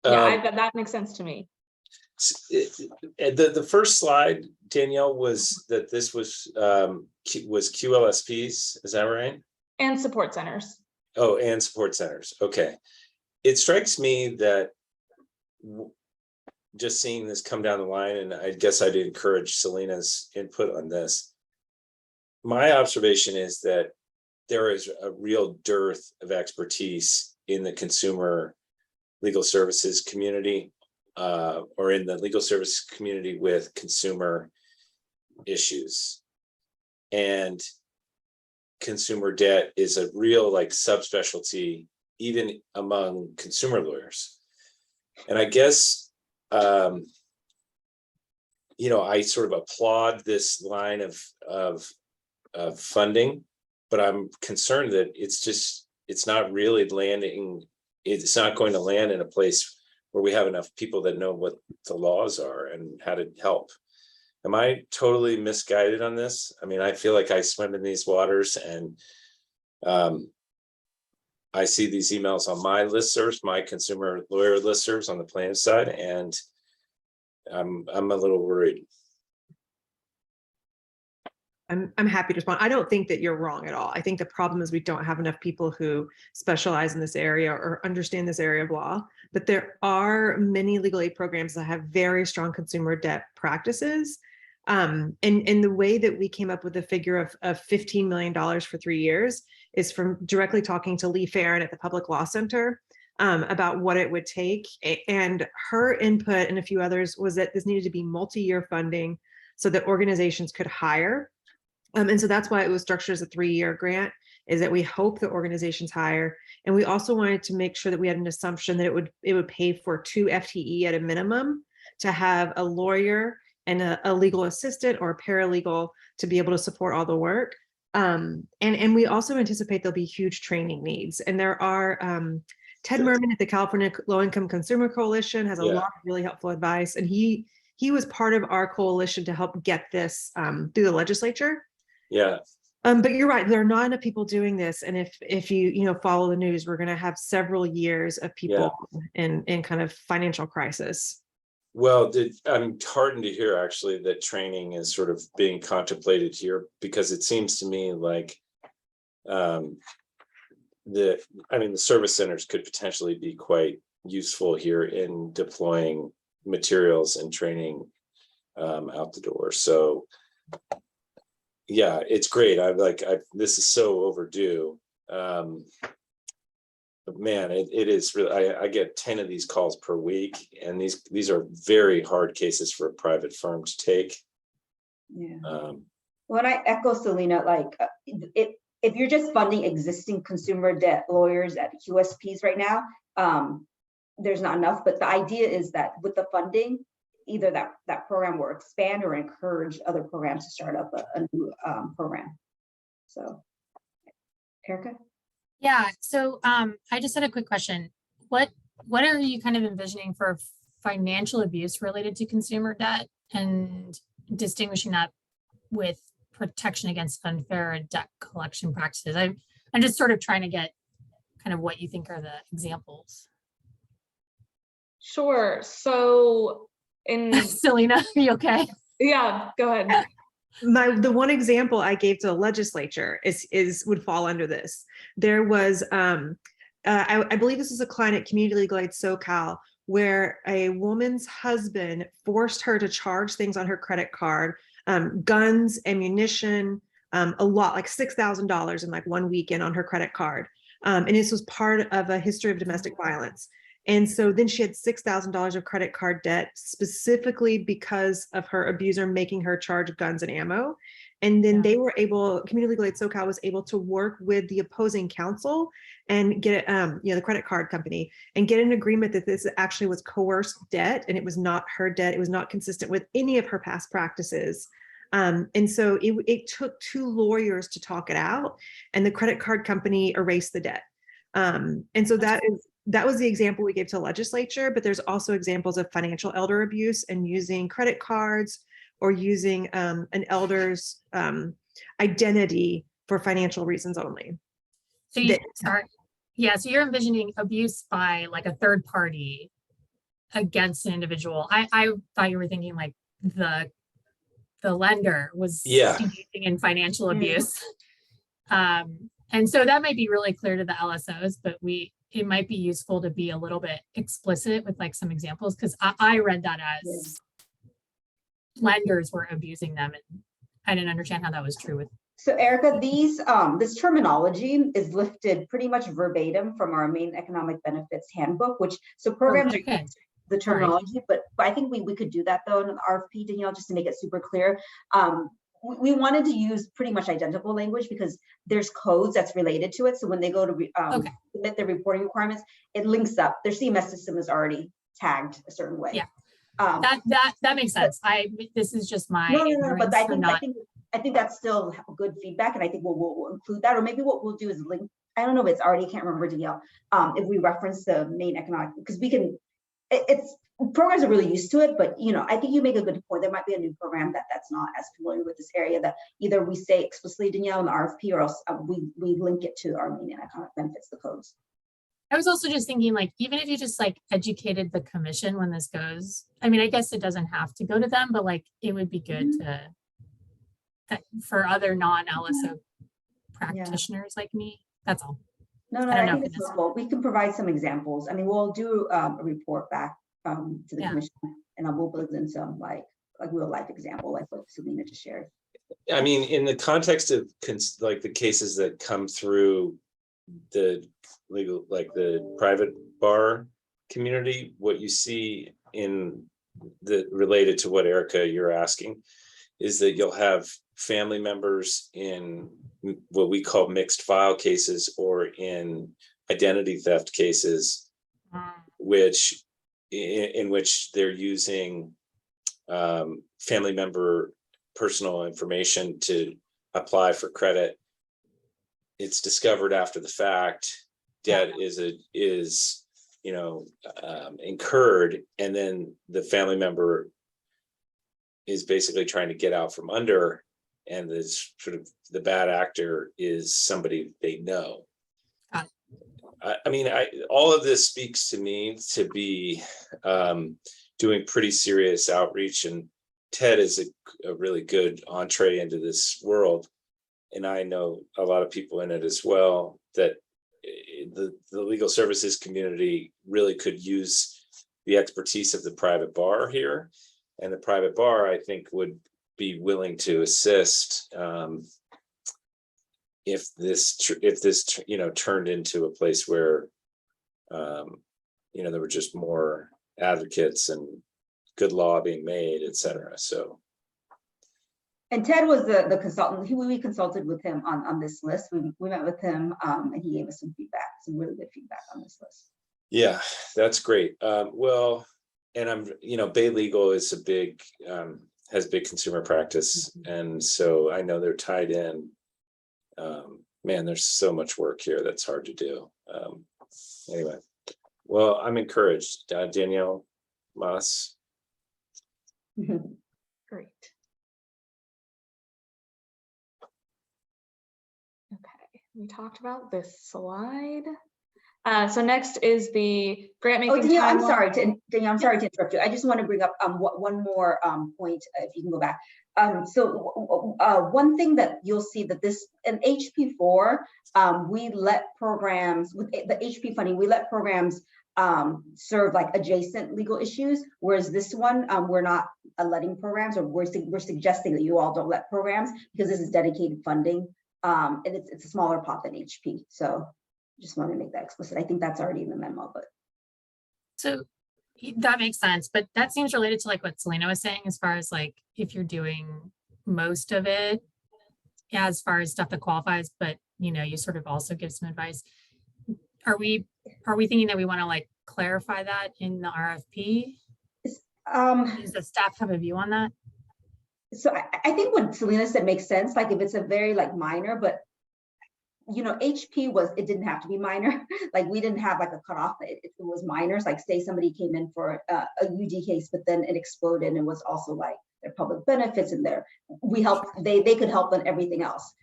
That makes sense to me. The first slide, Danielle, was that this was QLSPs, is that right? And support centers. Oh, and support centers. Okay. It strikes me that just seeing this come down the line, and I guess I'd encourage Selena's input on this. My observation is that there is a real dearth of expertise in the consumer legal services community, or in the legal service community with consumer issues. And consumer debt is a real like subspecialty, even among consumer lawyers. And I guess, you know, I sort of applaud this line of funding, but I'm concerned that it's not really landing. It's not going to land in a place where we have enough people that know what the laws are and how to help. Am I totally misguided on this? I mean, I feel like I swim in these waters, and I see these emails on my listservs, my consumer lawyer listservs on the plaintiff side, and I'm a little worried. I'm happy to respond. I don't think that you're wrong at all. I think the problem is we don't have enough people who specialize in this area or understand this area of law. But there are many legal aid programs that have very strong consumer debt practices. And the way that we came up with the figure of $15 million for 3 years is from directly talking to Lee Farron at the Public Law Center about what it would take. And her input and a few others was that this needed to be multi-year funding so that organizations could hire. And so that's why it was structured as a 3-year grant, is that we hope that organizations hire. And we also wanted to make sure that we had an assumption that it would pay for 2 FTE at a minimum to have a lawyer and a legal assistant or a paralegal to be able to support all the work. And we also anticipate there'll be huge training needs. And there are, Ted Merman at the California Low Income Consumer Coalition has a lot of really helpful advice. And he was part of our coalition to help get this through the legislature. Yeah. But you're right, there are not enough people doing this. And if you follow the news, we're going to have several years of people in kind of financial crisis. Well, I'm heartened to hear actually that training is sort of being contemplated here, because it seems to me like the service centers could potentially be quite useful here in deploying materials and training out the door. So yeah, it's great. This is so overdue. But man, it is really, I get 10 of these calls per week, and these are very hard cases for a private firm to take. Yeah. When I echo Selena, like if you're just funding existing consumer debt lawyers at QSPs right now, there's not enough, but the idea is that with the funding, either that program will expand or encourage other programs to start up a new program. So, Erica? Yeah, so I just had a quick question. What are you kind of envisioning for financial abuse related to consumer debt and distinguishing that with protection against unfair debt collection practices? I'm just sort of trying to get kind of what you think are the examples. Sure. So Selena, are you okay? yeah, go ahead. The one example I gave to the legislature would fall under this. There was I believe this is a client at Community Legal Aid SoCal, where a woman's husband forced her to charge things on her credit card, guns, ammunition, a lot, like $6,000 in like 1 weekend on her credit card. And this was part of a history of domestic violence. And so then she had $6,000 of credit card debt specifically because of her abuser making her charge guns and ammo. And then they were able, Community Legal Aid SoCal was able to work with the opposing counsel and get, the credit card company, and get an agreement that this actually was coerced debt and it was not her debt. It was not consistent with any of her past practices. And so it took 2 lawyers to talk it out, and the credit card company erased the debt. And so that was the example we gave to the legislature, but there's also examples of financial elder abuse and using credit cards or using an elder's identity for financial reasons only. So so you're envisioning abuse by like a third party against an individual. I thought you were thinking like the lender was engaging in financial abuse. And so that might be really clear to the LSOs, but it might be useful to be a little bit explicit with like some examples, because I read that as lenders were abusing them, and I didn't understand how that was true with. So Erica, this terminology is lifted pretty much verbatim from our Maine Economic Benefits Handbook, so programs are the terminology, but I think we could do that though in an RFP, Danielle, just to make it super clear. We wanted to use pretty much identical language because there's codes that's related to it. So when they go to submit their reporting requirements, it links up. Their CMS system is already tagged a certain way. Yeah, that makes sense. This is just my but I think that's still good feedback, and I think we'll include that, or maybe what we'll do is link. I don't know if it's already. I can't remember, Danielle. If we reference the Maine Economic, because we can. It's programs are really used to it, but I think you make a good point. There might be a new program that's not as familiar with this area, that either we say explicitly, Danielle, in the RFP, or else we link it to our Maine Economic Benefits, the codes. I was also just thinking, like, even if you just like educated the commission when this goes, I mean, I guess it doesn't have to go to them, but like it would be good to for other non-LSO practitioners like me. That's all. No, I think it's helpful. We can provide some examples. I mean, we'll do a report back to the commission, and we'll build in some like real life example, like what Selena just shared. I mean, in the context of like the cases that come through the legal, like the private bar community, what you see in related to what Erica you're asking is that you'll have family members in what we call mixed file cases, or in identity theft cases, in which they're using family member personal information to apply for credit. It's discovered after the fact, debt is incurred, and then the family member is basically trying to get out from under, and this sort of the bad actor is somebody they know. I mean, all of this speaks to me to be doing pretty serious outreach, and TED is a really good entree into this world. And I know a lot of people in it as well, that the legal services community really could use the expertise of the private bar here. And the private bar, I think, would be willing to assist if this turned into a place where there were just more advocates and good law being made, et cetera. So. And Ted was the consultant. We consulted with him on this list. We met with him, and he gave us some feedback, some really good feedback on this list. Yeah, that's great. Well, and Bay Legal is a big, has big consumer practice. And so I know they're tied in. Man, there's so much work here that's hard to do. Anyway, well, I'm encouraged. Danielle, Mas. Great. Okay, we talked about this slide. So next is the grant Oh, making Danielle, I'm timeline. sorry to interrupt you. I just want to bring up one more point, if you can go back. One thing that you'll see that this in HP4, we let programs with the HP funding, we let programs serve like adjacent legal issues, whereas this one we're not letting programs, or we're suggesting that you all don't let programs because this is dedicated funding, and it's a smaller pot than HP. So just want to make that explicit. I think that's already in the memo, but. So that makes sense, but that seems related to like what Selena was saying, as far as like, if you're doing most of it as far as stuff that qualifies, but you sort of also give some advice. Are we thinking that we want to like clarify that in the RFP? Does the staff have a view on that? So I think what Selena said makes sense. Like if it's a very like minor, but HP it didn't have to be minor. Like we didn't have like a cutoff. It was minors. Like say somebody came in for a UD case, but then it exploded and was also like their public benefits in there. We helped. They could help on everything else.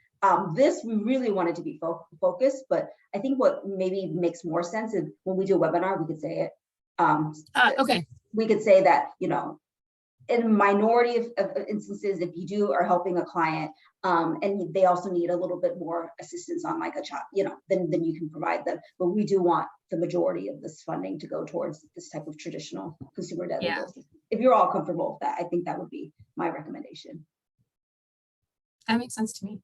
This we really wanted to be focused, but I think what maybe makes more sense is when we do a webinar, we could say it. Okay. We could say that in a minority of instances, if you are helping a client and they also need a little bit more assistance on like a child, then you can provide them. But we do want the majority of this funding to go towards this type of traditional consumer debt. Yeah. If you're all comfortable with that, I think that would be my recommendation. That makes sense to me.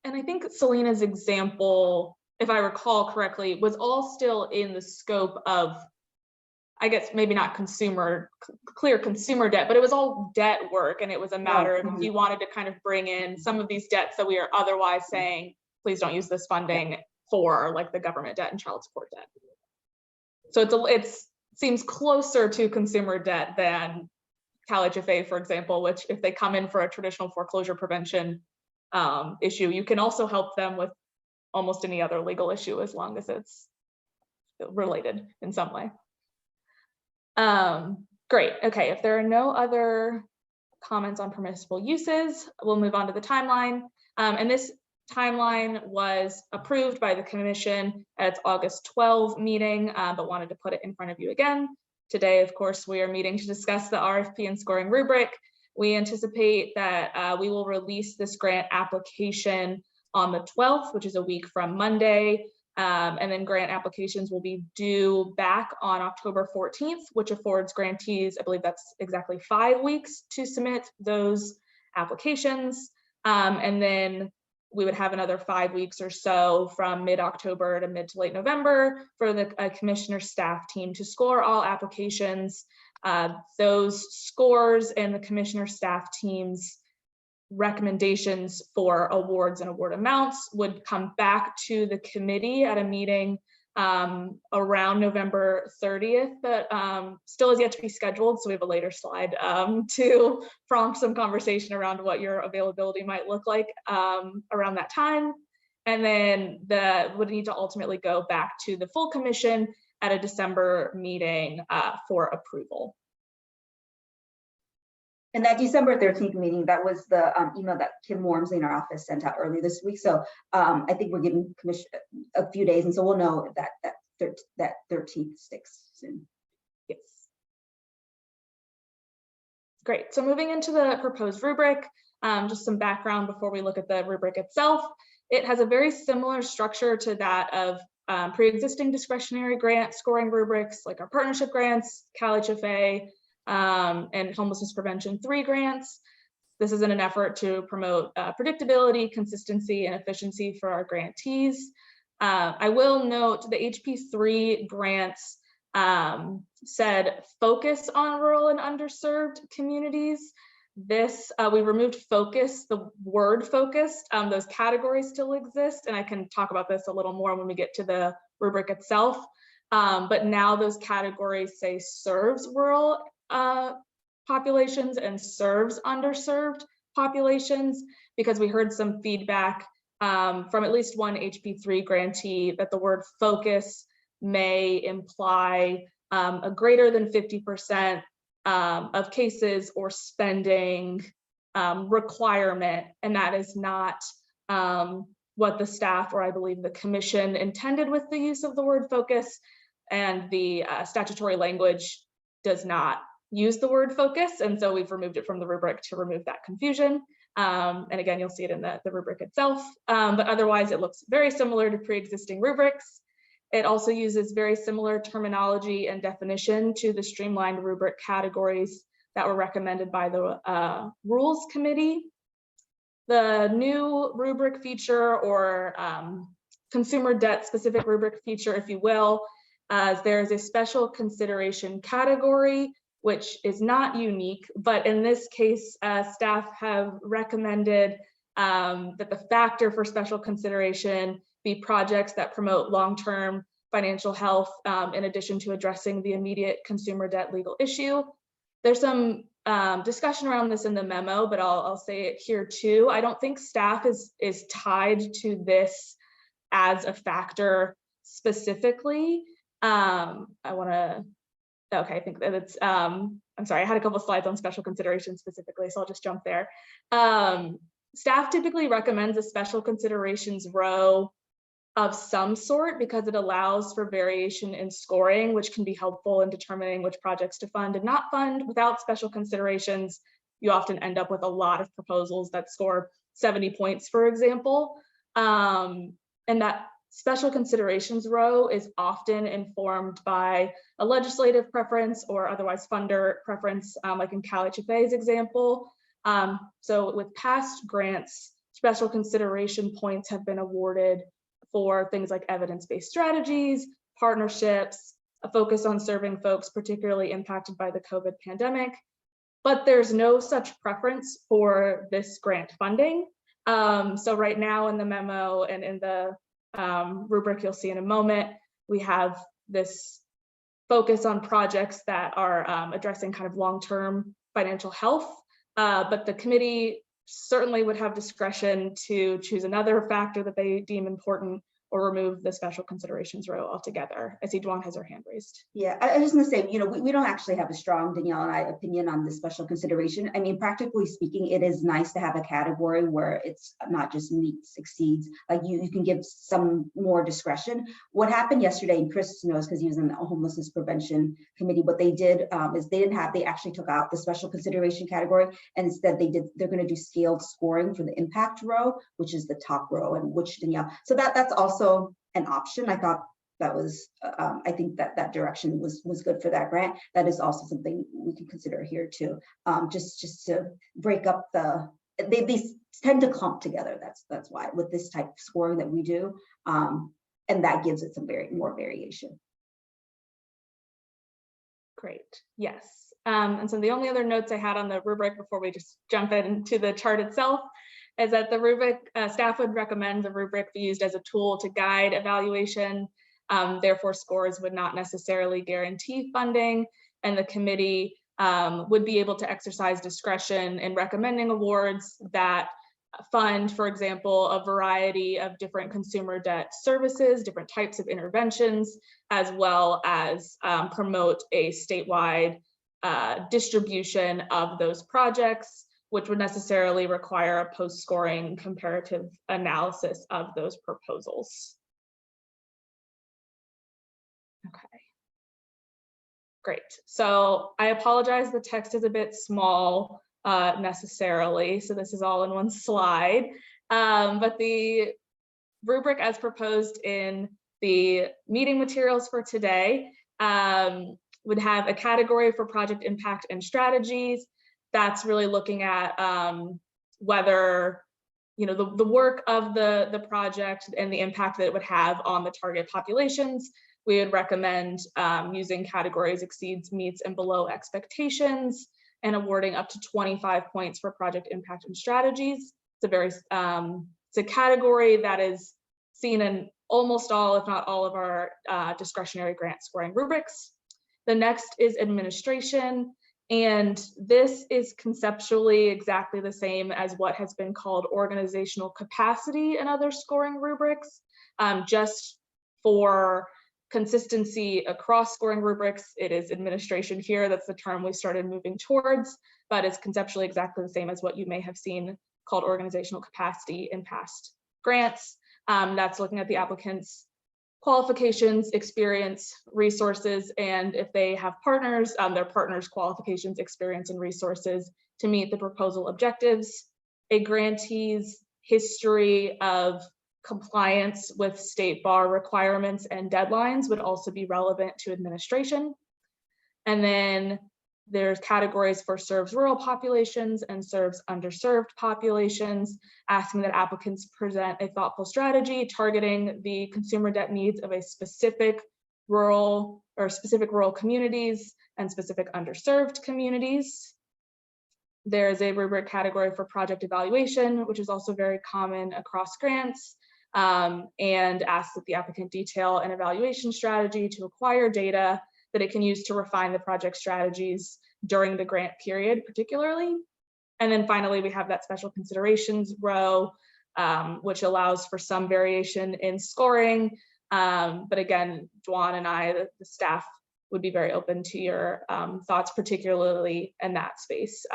And I think Selena's example, if I recall correctly, was all still in the scope of, I guess maybe not clear consumer debt, but it was all debt work. And it was a matter of if you wanted to kind of bring in some of these debts that we are otherwise saying, please don't use this funding for, like the government debt and child support debt. So it seems closer to consumer debt than CalHFA, for example, which if they come in for a traditional foreclosure prevention issue, you can also help them with almost any other legal issue as long as it's related in some way. Great. Okay, if there are no other comments on permissible uses, we'll move on to the timeline. And this timeline was approved by the commission at its August 12 meeting, but wanted to put it in front of you again. Today, of course, we are meeting to discuss the RFP and scoring rubric. We anticipate that we will release this grant application on the 12th, which is a week from Monday. And then grant applications will be due back on October 14th, which affords grantees, I believe that's exactly 5 weeks to submit those applications. And then we would have another 5 weeks or so from mid-October to mid to late November for the commissioner staff team to score all applications. Those scores and the commissioner staff team's recommendations for awards and award amounts would come back to the committee at a meeting around November 30th, but still has yet to be scheduled. So we have a later slide to prompt some conversation around what your availability might look like around that time. And then would need to ultimately go back to the full commission at a December meeting for approval. And that December 13th meeting, that was the email that Kim Wormsley in our office sent out earlier this week. So I think we're giving commission a few days, and so we'll know if that 13th sticks soon. Yes. Great. So moving into the proposed rubric, just some background before we look at the rubric itself. It has a very similar structure to that of pre-existing discretionary grant scoring rubrics, like our partnership grants, CalHFA, and Homelessness Prevention 3 grants. This is in an effort to promote predictability, consistency, and efficiency for our grantees. I will note the HP3 grants said focus on rural and underserved communities. This, we removed focus, the word focused. Those categories still exist, and I can talk about this a little more when we get to the rubric itself. But now those categories say serves rural populations and serves underserved populations, because we heard some feedback from at least one HP3 grantee that the word focus may imply a greater than 50% of cases or spending requirement, and that is not what the staff, or I believe the commission, intended with the use of the word focus, and the statutory language does not use the word focus, and so we've removed it from the rubric to remove that confusion. And again, you'll see it in the rubric itself, but otherwise it looks very similar to pre-existing rubrics. It also uses very similar terminology and definition to the streamlined rubric categories that were recommended by the Rules Committee. The new rubric feature, or consumer debt specific rubric feature, if you will, there's a special consideration category, which is not unique, but in this case, staff have recommended that the factor for special consideration be projects that promote long-term financial health, in addition to addressing the immediate consumer debt legal issue. There's some discussion around this in the memo, but I'll say it here too. I don't think staff is tied to this as a factor specifically. Okay, I think that it's, I'm sorry, I had a couple slides on special consideration specifically, so I'll just jump there. Staff typically recommends a special considerations row of some sort because it allows for variation in scoring, which can be helpful in determining which projects to fund and not fund. Without special considerations, you often end up with a lot of proposals that score 70 points, for example. And that special considerations row is often informed by a legislative preference or otherwise funder preference, like in Cal HFA's example. So with past grants, special consideration points have been awarded for things like evidence-based strategies, partnerships, a focus on serving folks particularly impacted by the COVID pandemic, but there's no such preference for this grant funding. So right now in the memo and in the rubric you'll see in a moment, we have this focus on projects that are addressing kind of long-term financial health, but the committee certainly would have discretion to choose another factor that they deem important or remove the special considerations row altogether. I see Dwan has her hand raised. Yeah, I was just gonna say, we don't actually have a strong, Danielle and I, opinion on the special consideration. I mean, practically speaking, it is nice to have a category where it's not just meets, exceeds, like you can give some more discretion. What happened yesterday, and Chris knows because he was in the homelessness prevention committee, what they did is they actually took out the special consideration category, and instead they're gonna do scaled scoring for the impact row, which is the top row, and which Danielle, so that's also an option. I thought that was, I think that direction was good for that grant. That is also something we can consider here too. Just to break up they tend to clump together. That's why with this type of scoring that we do, and that gives it some more variation. Great, yes. And so the only other notes I had on the rubric before we just jump into the chart itself is that the rubric, staff would recommend the rubric be used as a tool to guide evaluation. Therefore, scores would not necessarily guarantee funding, and the committee would be able to exercise discretion in recommending awards that fund, for example, a variety of different consumer debt services, different types of interventions, as well as promote a statewide distribution of those projects, which would necessarily require a post-scoring comparative analysis of those proposals. Okay, great. So I apologize, the text is a bit small necessarily, so this is all in one slide, but the rubric as proposed in the meeting materials for today would have a category for project impact and strategies. That's really looking at whether the work of the project and the impact that it would have on the target populations. We would recommend using categories exceeds, meets, and below expectations, and awarding up to 25 points for project impact and strategies. It's a category that is seen in almost all, if not all of our discretionary grant scoring rubrics. The next is administration. And this is conceptually exactly the same as what has been called organizational capacity in other scoring rubrics. Just for consistency across scoring rubrics, it is administration here. That's the term we started moving towards, but it's conceptually exactly the same as what you may have seen called organizational capacity in past grants. That's looking at the applicant's qualifications, experience, resources, and if they have partners, their partners' qualifications, experience, and resources to meet the proposal objectives. A grantee's history of compliance with state bar requirements and deadlines would also be relevant to administration. And then there's categories for serves rural populations and serves underserved populations, asking that applicants present a thoughtful strategy targeting the consumer debt needs of a specific rural communities and specific underserved communities. There is a rubric category for project evaluation, which is also very common across grants, and asks that the applicant detail an evaluation strategy to acquire data that it can use to refine the project strategies during the grant period, particularly. And then finally, we have that special considerations row, which allows for some variation in scoring. But again, Dwan and I, the staff, would be very open to your thoughts, particularly in that space,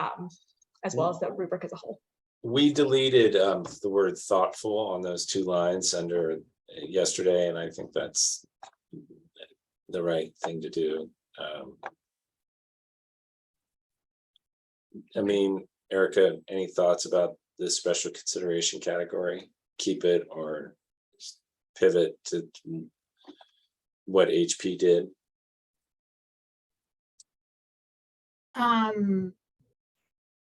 as well as the rubric as a whole. We deleted the word thoughtful on those 2 lines under yesterday, and I think that's the right thing to do. I mean, Erica, any thoughts about this special consideration category? Keep it or pivot to what HP did?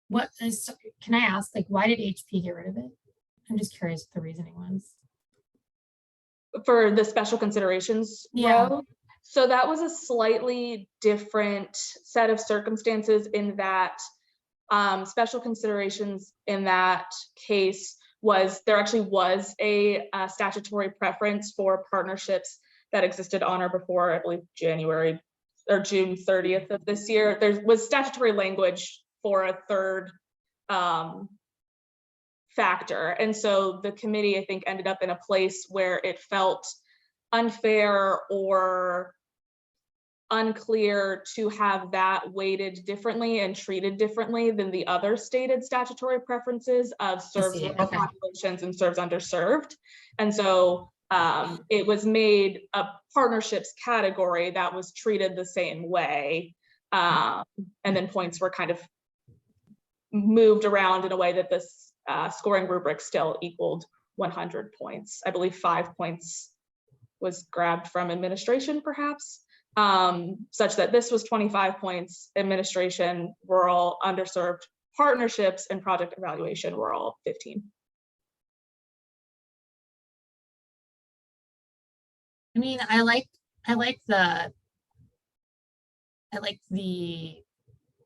What is, can I ask, like, why did HP get rid of it? I'm just curious what the reasoning was. For the special considerations Yeah. row. So that was a slightly different set of circumstances in that special considerations in that case was there actually was a statutory preference for partnerships that existed on or before, I believe, January or June 30th of this year. There was statutory language for a third factor. And so the committee, I think, ended up in a place where it felt unfair or unclear to have that weighted differently and treated differently than the other stated statutory preferences of serves rural Okay. populations and serves underserved. And so it was made a partnerships category that was treated the same way. And then points were kind of moved around in a way that this scoring rubric still equaled 100 points. I believe 5 points was grabbed from administration, perhaps, such that this was 25 points, administration, rural, underserved, partnerships, and project evaluation were all 15. I mean, I like the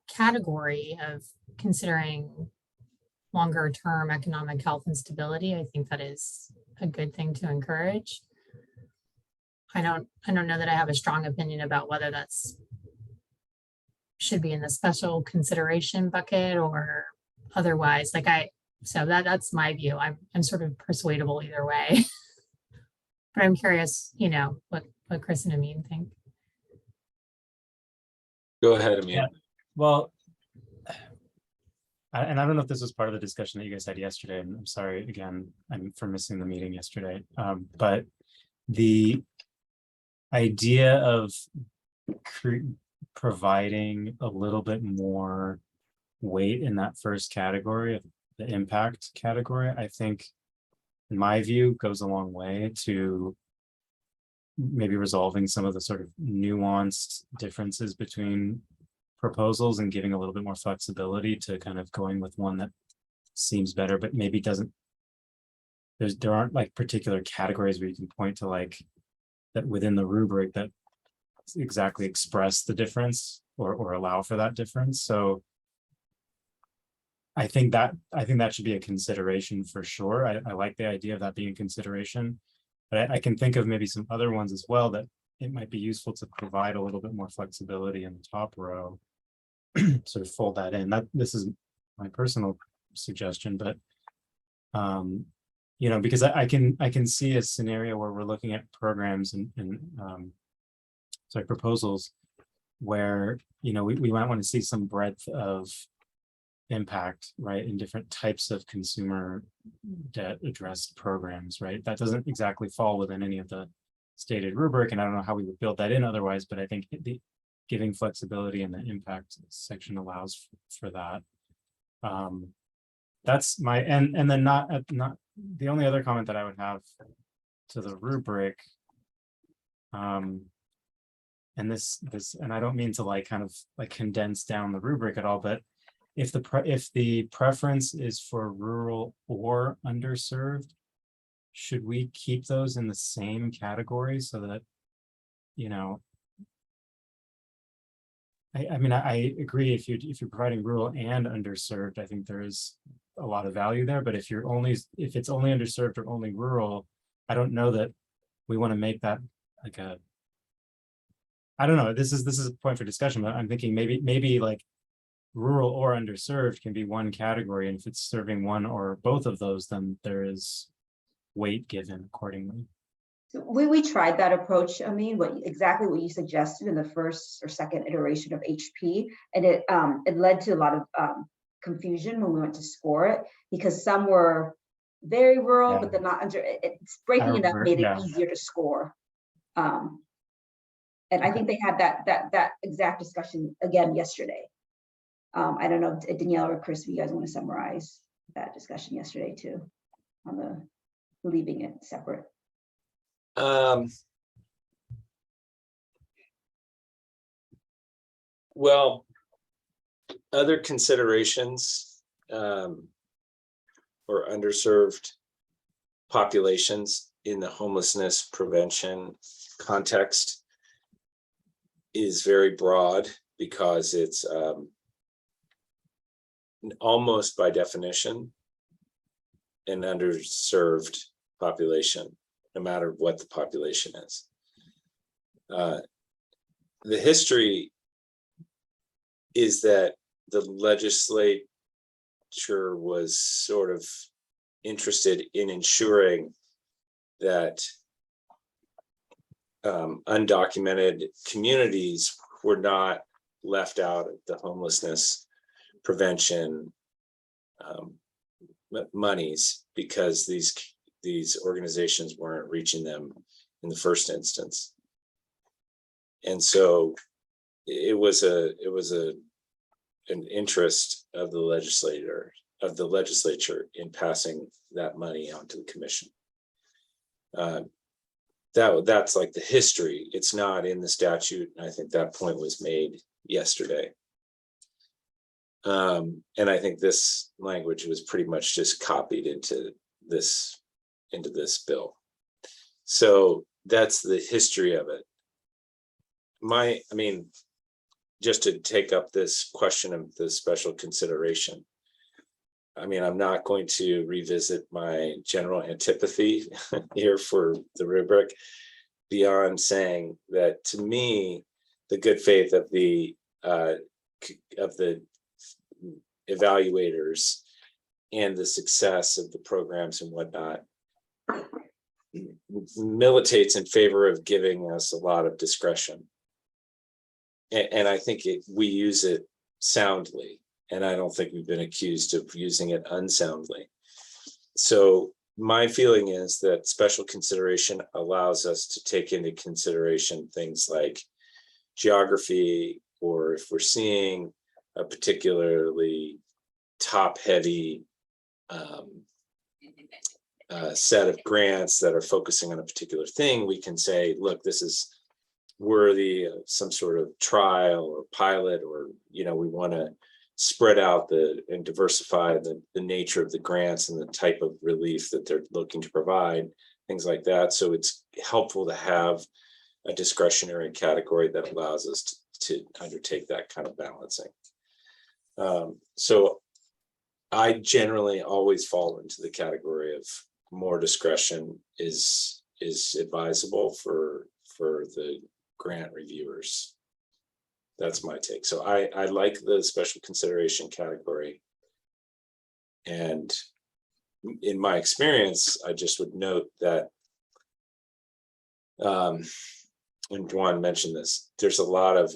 category of considering longer term economic health and stability. I think that is a good thing to encourage. I don't know that I have a strong opinion about whether that's should be in the special consideration bucket or otherwise. So that's my view. I'm sort of persuadable either way. But I'm curious, what Chris and Amin think. Go ahead, Amin. Yeah. Well, and I don't know if this was part of the discussion that you guys had yesterday, and I'm sorry again, for missing the meeting yesterday. But the idea of providing a little bit more weight in that first category, of the impact category, I think, in my view, goes a long way to maybe resolving some of the sort of nuanced differences between proposals and giving a little bit more flexibility to kind of going with one that seems better, but maybe doesn't. There aren't like particular categories where you can point to like that within the rubric that exactly express the difference or allow for that difference. So I think that should be a consideration for sure. I like the idea of that being a consideration. But I can think of maybe some other ones as well that it might be useful to provide a little bit more flexibility in the top row. Sort of fold that in. This is my personal suggestion, but you know, because I can see a scenario where we're looking at programs and sorry, proposals where, you know, we might want to see some breadth of impact, right, in different types of consumer debt addressed programs, right? That doesn't exactly fall within any of the stated rubric, and I don't know how we would build that in otherwise, but I think the giving flexibility in the impact section allows for that. That's my, and then not the only other comment that I would have to the rubric, and this, and I don't mean to like kind of like condense down the rubric at all, but if the preference is for rural or underserved, should we keep those in the same category so that, you know, I mean, I agree, if you're providing rural and underserved, I think there is a lot of value there, but if it's only underserved or only rural, I don't know that we want to make that like a, I don't know, this is a point for discussion, but I'm thinking maybe like rural or underserved can be one category, and if it's serving one or both of those, then there is weight given accordingly. We tried that approach. I mean, exactly what you suggested in the first or second iteration of HP, and it led to a lot of confusion when we went to score it, because some were very rural, but they're not under. It's breaking it up made it easier to score. And I think they had that exact discussion again yesterday. I don't know if Danielle or Chris, if you guys want to summarize that discussion yesterday too, on the leaving it separate. Well, other considerations or underserved populations in the homelessness prevention context is very broad, because it's almost by definition an underserved population, no matter what the population is. The history is that the legislature was sort of interested in ensuring that undocumented communities were not left out of the homelessness prevention monies, because these organizations weren't reaching them in the first instance. And so it was an interest of the legislature in passing that money on to the commission. That's like the history. It's not in the statute, and I think that point was made yesterday. And I think this language was pretty much just copied into this bill. So that's the history of it. I mean, just to take up this question of the special consideration, I mean, I'm not going to revisit my general antipathy here for the rubric, beyond saying that to me, the good faith of the evaluators and the success of the programs and whatnot militates in favor of giving us a lot of discretion. And I think we use it soundly, and I don't think we've been accused of using it unsoundly. So my feeling is that special consideration allows us to take into consideration things like geography, or if we're seeing a particularly top-heavy set of grants that are focusing on a particular thing, we can say, look, this is worthy of some sort of trial or pilot, or, you know, we want to spread out and diversify the nature of the grants and the type of relief that they're looking to provide, things like that. So it's helpful to have a discretionary category that allows us to undertake that kind of balancing. So I generally always fall into the category of more discretion is is advisable for the grant reviewers. That's my take. So I like the special consideration category. And in my experience, I just would note that, and Juan mentioned this, there's a lot of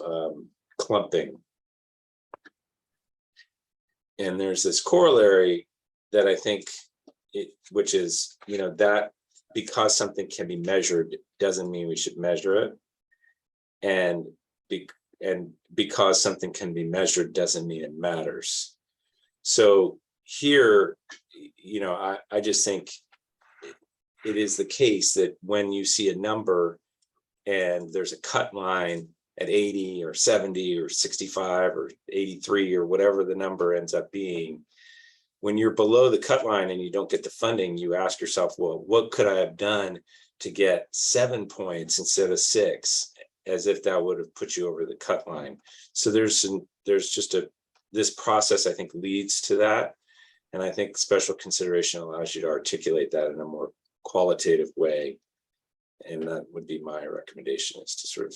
clumping. And there's this corollary that I think, which is, that because something can be measured doesn't mean we should measure it. And because something can be measured doesn't mean it matters. So here, I just think it is the case that when you see a number and there's a cut line at 80 or 70 or 65 or 83 or whatever the number ends up being, when you're below the cut line and you don't get the funding, you ask yourself, well, what could I have done to get 7 points instead of 6, as if that would have put you over the cut line. So there's just this process, I think, leads to that. And I think special consideration allows you to articulate that in a more qualitative way. And that would be my recommendation, is to sort of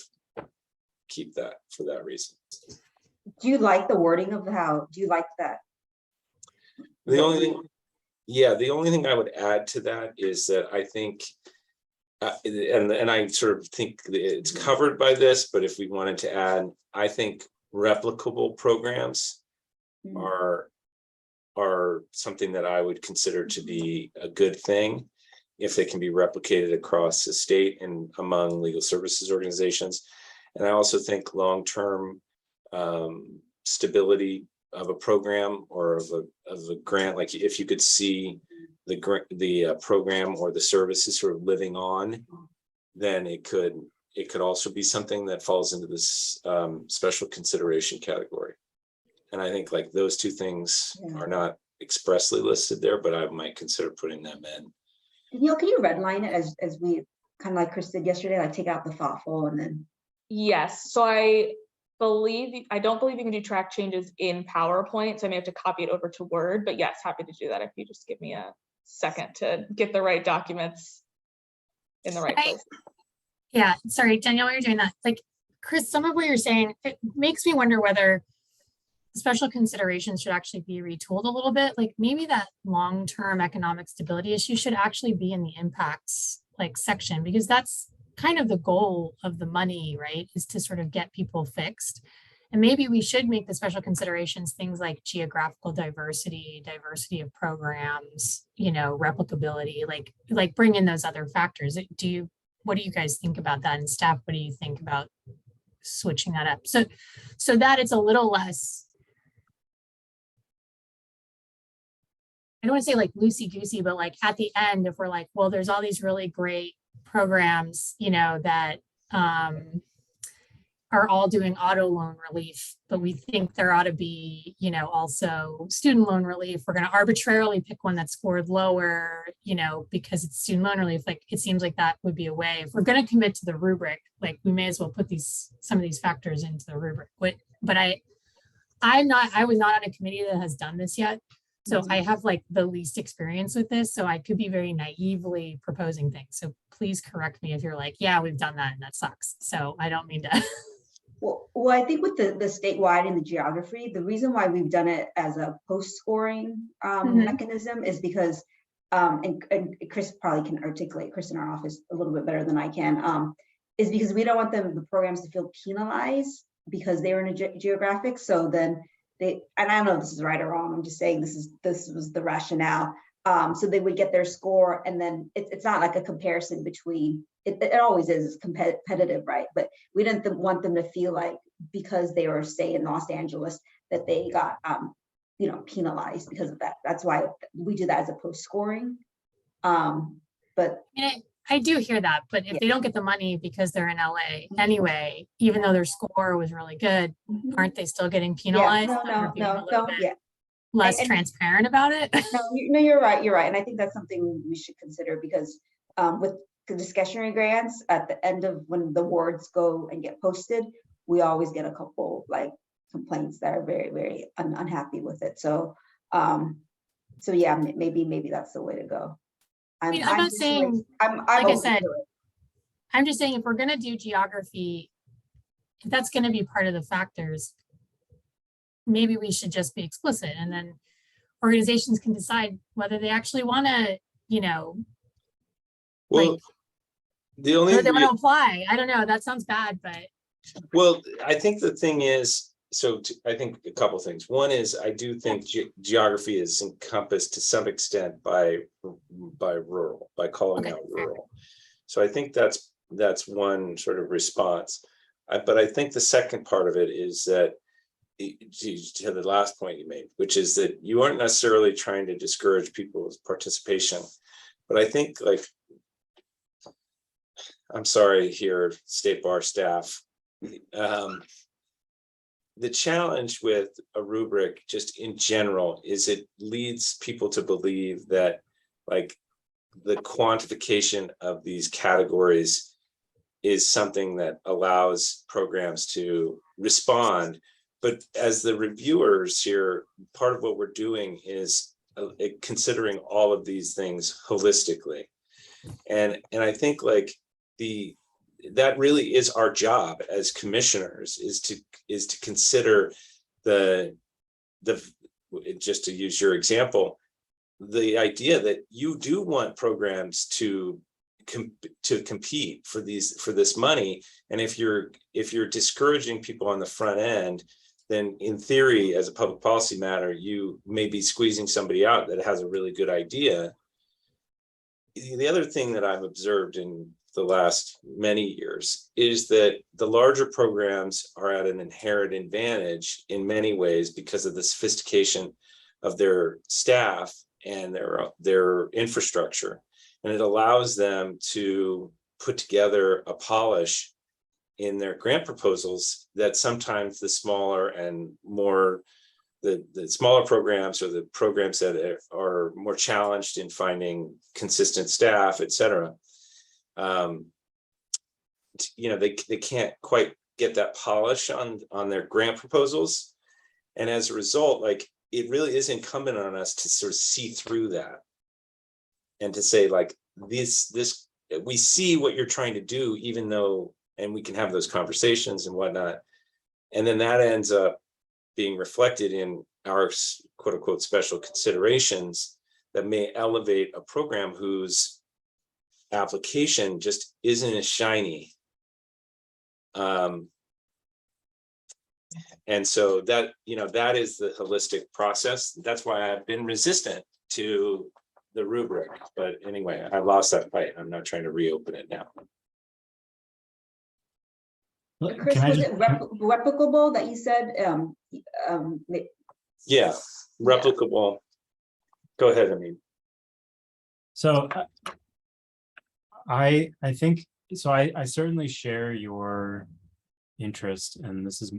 keep that for that reason. Do you like the wording of do you like that? The only thing I would add to that is that I think, and I sort of think that it's covered by this, but if we wanted to add, I think replicable programs are something that I would consider to be a good thing if they can be replicated across the state and among legal services organizations. And I also think long-term stability of a program or of a grant, like if you could see the program or the services sort of living on, then it could also be something that falls into this special consideration category. And I think like those two things are not expressly listed there, but I might consider putting them in. Danielle, can you redline it as we kind of like Chris did yesterday, like take out the thoughtful and then? Yes, so I don't believe you can do track changes in PowerPoint, so I may have to copy it over to Word, but yes, happy to do that if you just give me a second to get the right documents in the right place. Yeah, sorry, Danielle, while you're doing that, like Chris, some of what you're saying, it makes me wonder whether special considerations should actually be retooled a little bit. Like maybe that long-term economic stability issue should actually be in the impacts like section, because that's kind of the goal of the money, right? Is to sort of get people fixed. And maybe we should make the special considerations things like geographical diversity, diversity of programs, replicability, like bring in those other factors. What do you guys think about that? And staff, what do you think about switching that up? So that it's a little less, I don't want to say like loosey-goosey, but like at the end, if we're like, well, there's all these really great programs, that are all doing auto loan relief, but we think there ought to be, also student loan relief. We're going to arbitrarily pick one that scored lower, because it's student loan relief. Like it seems like that would be a way. If we're going to commit to the rubric, like we may as well put some of these factors into the rubric. But I was not on a committee that has done this yet. So I have like the least experience with this. So I could be very naively proposing things. So please correct me if you're like, yeah, we've done that and that sucks. So I don't mean to. Well, I think with the statewide and the geography, the reason why we've done it as a post-scoring mechanism is because, and Chris probably can articulate, Chris in our office a little bit better than I can, is because we don't want the programs to feel penalized because they were in a geographic. So then and I don't know if this is right or wrong, I'm just saying this was the rationale. So they would get their score, and then it's not like a comparison between, it always is competitive, right? But we didn't want them to feel like because they were, say, in Los Angeles, that they got penalized because of that. That's why we do that as a post-scoring. But I do hear that, but if they don't get the money because they're in LA anyway, even though their score was really good, aren't they still getting penalized? No, Less transparent about it. No, you're right. And I think that's something we should consider, because with the discretionary grants, at the end of when the awards go and get posted, we always get a couple like complaints that are very, very unhappy with it. So yeah, maybe that's the way to go. I mean, I'm not just saying, I'm like I open said, to it. I'm just saying if we're gonna do geography, if that's gonna be part of the factors, maybe we should just be explicit, and then organizations can decide whether they actually wanna, you know, Well, like, the only, whether they wanna apply. I don't know, that sounds bad, but well, I think the thing is, so I think a couple things. One is I do think geography is encompassed to some extent by rural, by calling Okay, out fair. rural. So I think that's one sort of response. But I think the second part of it is that to the last point you made, which is that you aren't necessarily trying to discourage people's participation, but I think, like, I'm sorry here, State Bar staff. The challenge with a rubric just in general is it leads people to believe that, like, the quantification of these categories is something that allows programs to respond. But as the reviewers here, part of what we're doing is considering all of these things holistically. And I think, like, that really is our job as commissioners, is to consider the just to use your example, the idea that you do want programs to compete for this money. And if you're discouraging people on the front end, then in theory, as a public policy matter, you may be squeezing somebody out that has a really good idea. The other thing that I've observed in the last many years is that the larger programs are at an inherent advantage in many ways because of the sophistication of their staff and their infrastructure. And it allows them to put together a polish in their grant proposals that sometimes the smaller and more the smaller programs, or the programs that are more challenged in finding consistent staff, et cetera, they can't quite get that polish on their grant proposals. And as a result, like, it really is incumbent on us to sort of see through that and to say, like, this we see what you're trying to do, even though, and we can have those conversations and whatnot. And then that ends up being reflected in our quote unquote special considerations that may elevate a program whose application just isn't as shiny. And so that, that is the holistic process. That's why I've been resistant to the rubric. But anyway, I lost that fight. I'm not trying to reopen it now. Chris, Can I was just, it replicable that you said? Yeah, replicable. Go ahead, so I think, so I certainly share your interest, and this is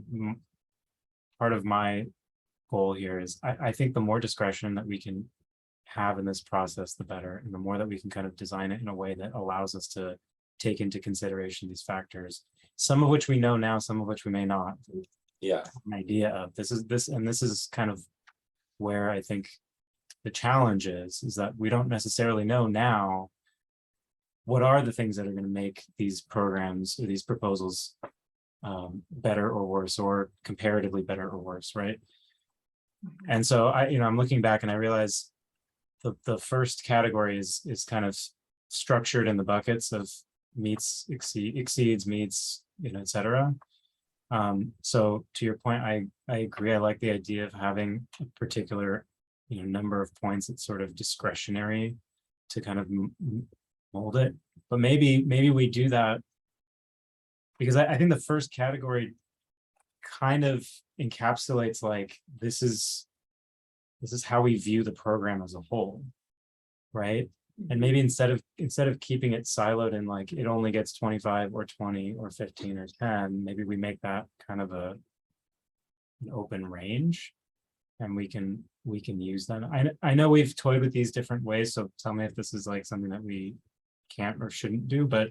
part of my goal here is I think the more discretion that we can have in this process, the better, and the more that we can kind of design it in a way that allows us to take into consideration these factors, some of which we know now, some of which we may not. Yeah, An idea of this is kind of where I think the challenge is that we don't necessarily know now what are the things that are going to make these programs or these proposals better or worse, or comparatively better or worse, right? And so I'm looking back and I realize the first category is kind of structured in the buckets of meets, exceeds, meets, et cetera. So to your point, I agree. I like the idea of having a particular number of points that's sort of discretionary to kind of mold it. But maybe we do that because I think the first category kind of encapsulates, like, this is how we view the program as a whole, right? And maybe instead of keeping it siloed in, like, it only gets 25 or 20 or 15 or 10, maybe we make that kind of an open range, and we can use them. I know we've toyed with these different ways, so tell me if this is like something that we can't or shouldn't do, but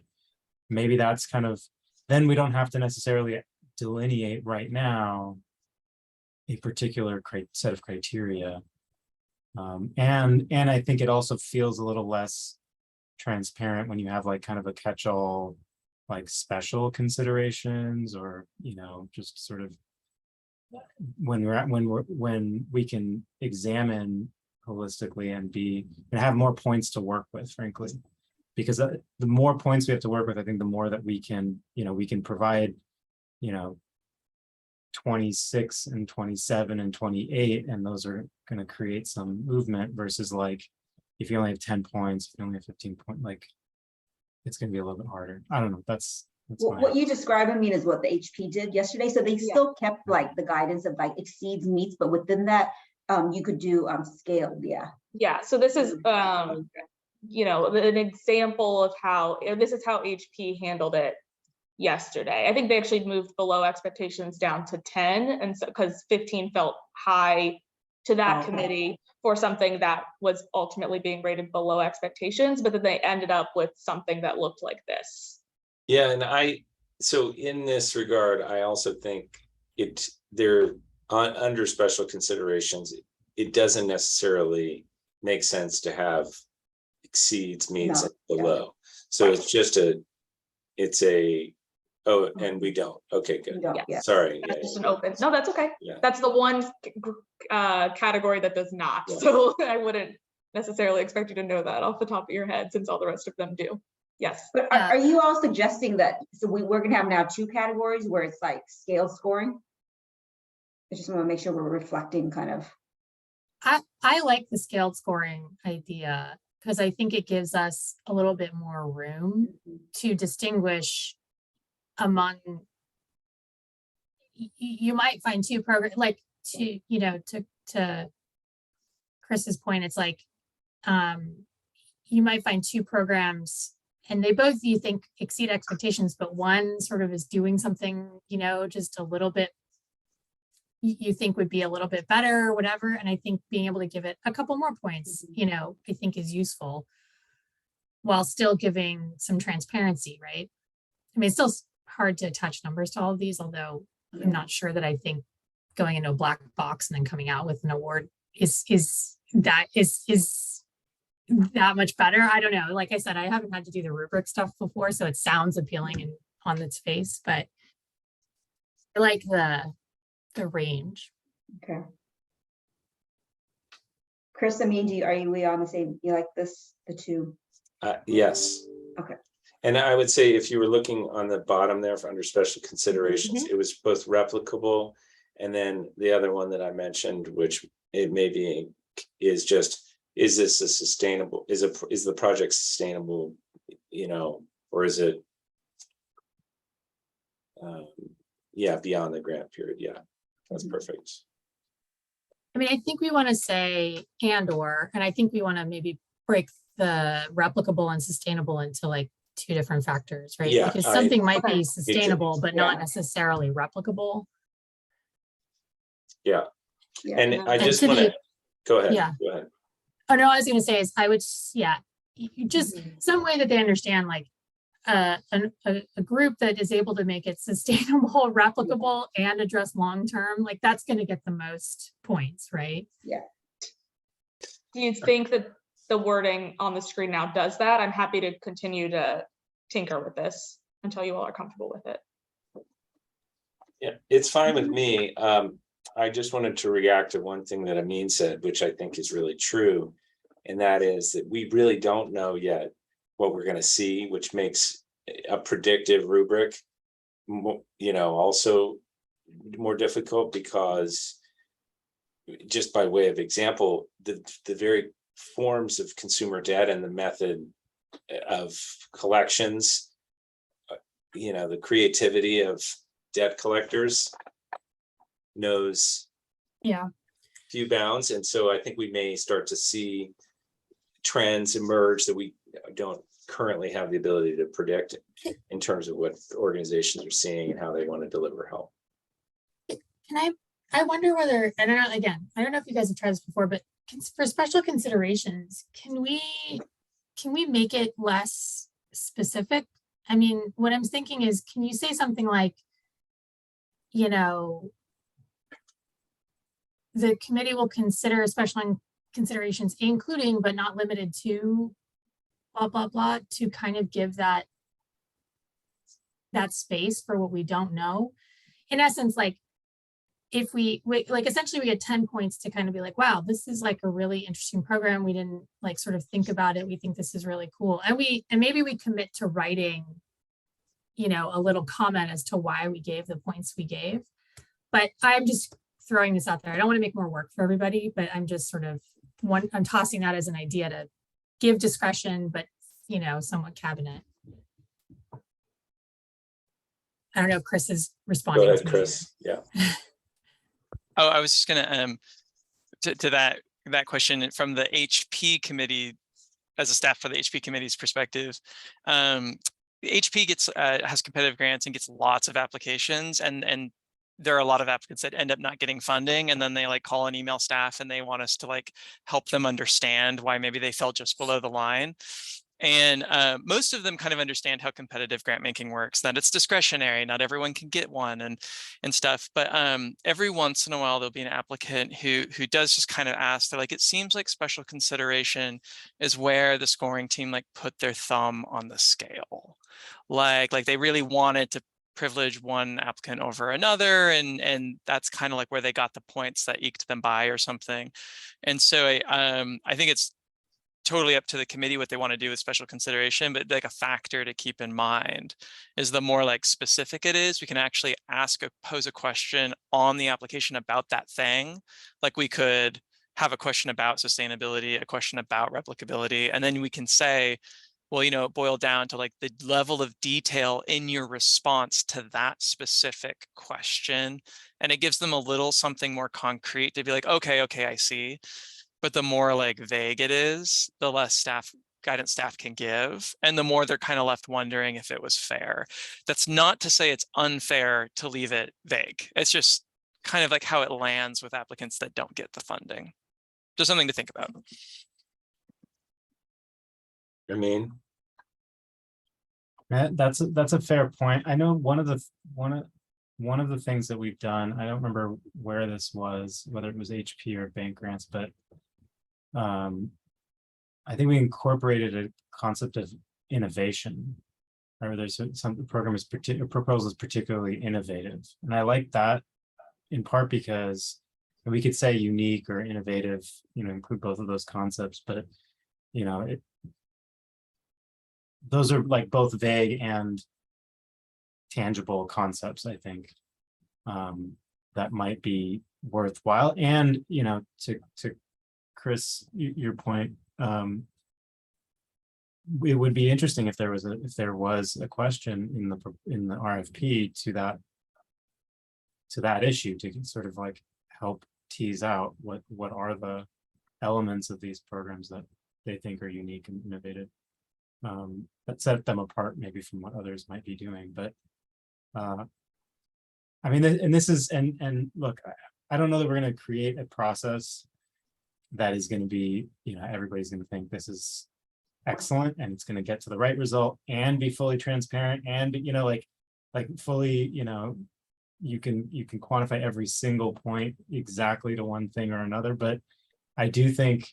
maybe that's kind of, then we don't have to necessarily delineate right now a particular set of criteria. And I think it also feels a little less transparent when you have like kind of a catch-all, like special considerations, or, just sort of when we can examine holistically and have more points to work with, frankly, because the more points we have to work with, I think the more that we can provide, 26 and 27 and 28, and those are going to create some movement, versus like if you only have 10 points, if you only have 15 points, like it's going to be a little bit harder. I don't know. That's What you describe, I mean, is what the HP did yesterday. So they still kept like the guidance of like exceeds, meets, but within that, you could do scaled. Yeah. Yeah, so this is, an example of how, this is how HP handled it yesterday. I think they actually moved below expectations down to 10, and so because 15 felt high to that committee for something that was ultimately being rated below expectations, but then they ended up with something that looked like this. Yeah, and so in this regard, I also think under special considerations, it doesn't necessarily make sense to have exceeds, meets, and below. So it's just and we don't. Okay, good. Yeah. Sorry. That's just an open. No, that's okay. Yeah. That's the one category that does not. Yeah. So I wouldn't necessarily expect you to know that off the top of your head, since all the rest of them do. Yes. But are you all suggesting that, so we're gonna have now 2 categories where it's like scale scoring? I just want to make sure we're reflecting kind of. I like the scaled scoring idea, because I think it gives us a little bit more room to distinguish among, you might find 2 programs, like to Chris's point, it's like, you might find 2 programs and they both, you think, exceed expectations, but one sort of is doing something, just a little bit, you think would be a little bit better or whatever. And I think being able to give it a couple more points, I think is useful, while still giving some transparency, right? I mean, it's still hard to attach numbers to all of these, although I'm not sure that I think going into a black box and then coming out with an award is that much better. I don't know. Like I said, I haven't had to do the rubric stuff before, so it sounds appealing and on its face, but I like the range. Okay. Chris, I mean, we on the same, you like the 2? Yes. Okay. And I would say if you were looking on the bottom there for under special considerations, it was both replicable, and then the other one that I mentioned, which it may be, is just, is this a sustainable, is the project sustainable, or is it beyond the grant period? Yeah, that's perfect. I mean, I think we want to say and I think we want to maybe break the replicable and sustainable into like 2 different factors, right? Yeah, because something might be sustainable, but not necessarily replicable. Yeah. And I just want to go ahead. Yeah. Go ahead. Oh no, I was going to say is I would, you just some way that they understand, like a group that is able to make it sustainable, replicable, and address long-term, like that's going to get the most points, right? Yeah. Do you think that the wording on the screen now does that? I'm happy to continue to tinker with this until you all are comfortable with it. Yeah, it's fine with me. I just wanted to react to one thing that Amin said, which I think is really true. And that is that we really don't know yet what we're going to see, which makes a predictive rubric, also more difficult, because just by way of example, the very forms of consumer debt and the method of collections, the creativity of debt collectors knows few bounds. And so I think we may start to see trends emerge that we don't currently have the ability to predict in terms of what organizations are seeing and how they want to deliver help. And I wonder whether, and I don't know if you guys have tried this before, but for special considerations, can we make it less specific? I mean, what I'm thinking is, can you say something like, the committee will consider special considerations, including but not limited to blah, blah, blah, to kind of give that space for what we don't know. In essence, like, if we like, essentially we get 10 points to kind of be like, wow, this is like a really interesting program. We didn't like sort of think about it. We think this is really cool. And maybe we commit to writing, you know, a little comment as to why we gave the points we gave. But I'm just throwing this out there. I don't want to make more work for everybody, but I'm just sort of I'm tossing that as an idea to give discretion, but, you know, somewhat cabinet. I don't know if Chris is responding. Go ahead, to me. Chris. Yeah. Oh, I was just gonna to that question from the HP committee, as a staff for the HP committee's perspective. The HP gets has competitive grants and gets lots of applications, and there are a lot of applicants that end up not getting funding, and then they like call and email staff and they want us to like help them understand why maybe they fell just below the line. And most of them kind of understand how competitive grant making works, that it's discretionary, not everyone can get one and stuff. But every once in a while, there'll be an applicant who does just kind of ask, they're like, it seems like special consideration is where the scoring team like put their thumb on the scale. Like they really wanted to privilege one applicant over another, and that's kind of like where they got the points that eked them by or something. And so I think it's totally up to the committee what they want to do with special consideration, but like a factor to keep in mind is the more like specific it is, we can actually pose a question on the application about that thing. Like we could have a question about sustainability, a question about replicability, and then we can say, well, you know, boil down to like the level of detail in your response to that specific question. And it gives them a little something more concrete to be like, okay, I see. But the more like vague it is, the less guidance staff can give, and the more they're kind of left wondering if it was fair. That's not to say it's unfair to leave it vague. It's just kind of like how it lands with applicants that don't get the funding. Just something to think about. I mean, That's a fair point. I know one of the things that we've done, I don't remember where this was, whether it was HP or bank grants, but I think we incorporated a concept of innovation. Or there's some proposal is particularly innovative, and I like that in part because we could say unique or innovative, you know, include both of those concepts, but you know, those are like both vague and tangible concepts, I think, that might be worthwhile. And, you know, to Chris, your point, it would be interesting if there was a question in the RFP to that issue, to sort of like help tease out what are the elements of these programs that they think are unique and innovative, that set them apart maybe from what others might be doing. But I mean, and this is, and look, I don't know that we're going to create a process that is going to be, you know, everybody's going to think this is excellent and it's going to get to the right result and be fully transparent and, you know, like fully, you know, you can quantify every single point exactly to one thing or another. But I do think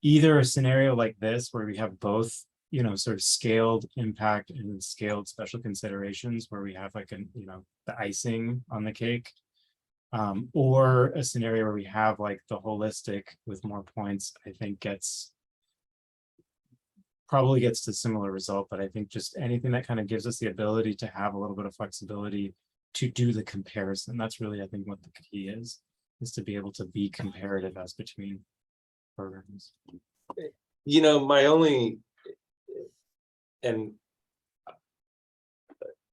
either a scenario like this where we have both, you know, sort of scaled impact and scaled special considerations, where we have like you know, the icing on the cake, or a scenario where we have like the holistic with more points, I think probably gets to similar result. But I think just anything that kind of gives us the ability to have a little bit of flexibility to do the comparison, that's really, I think, what the key is to be able to be comparative as between programs. you know, my only, and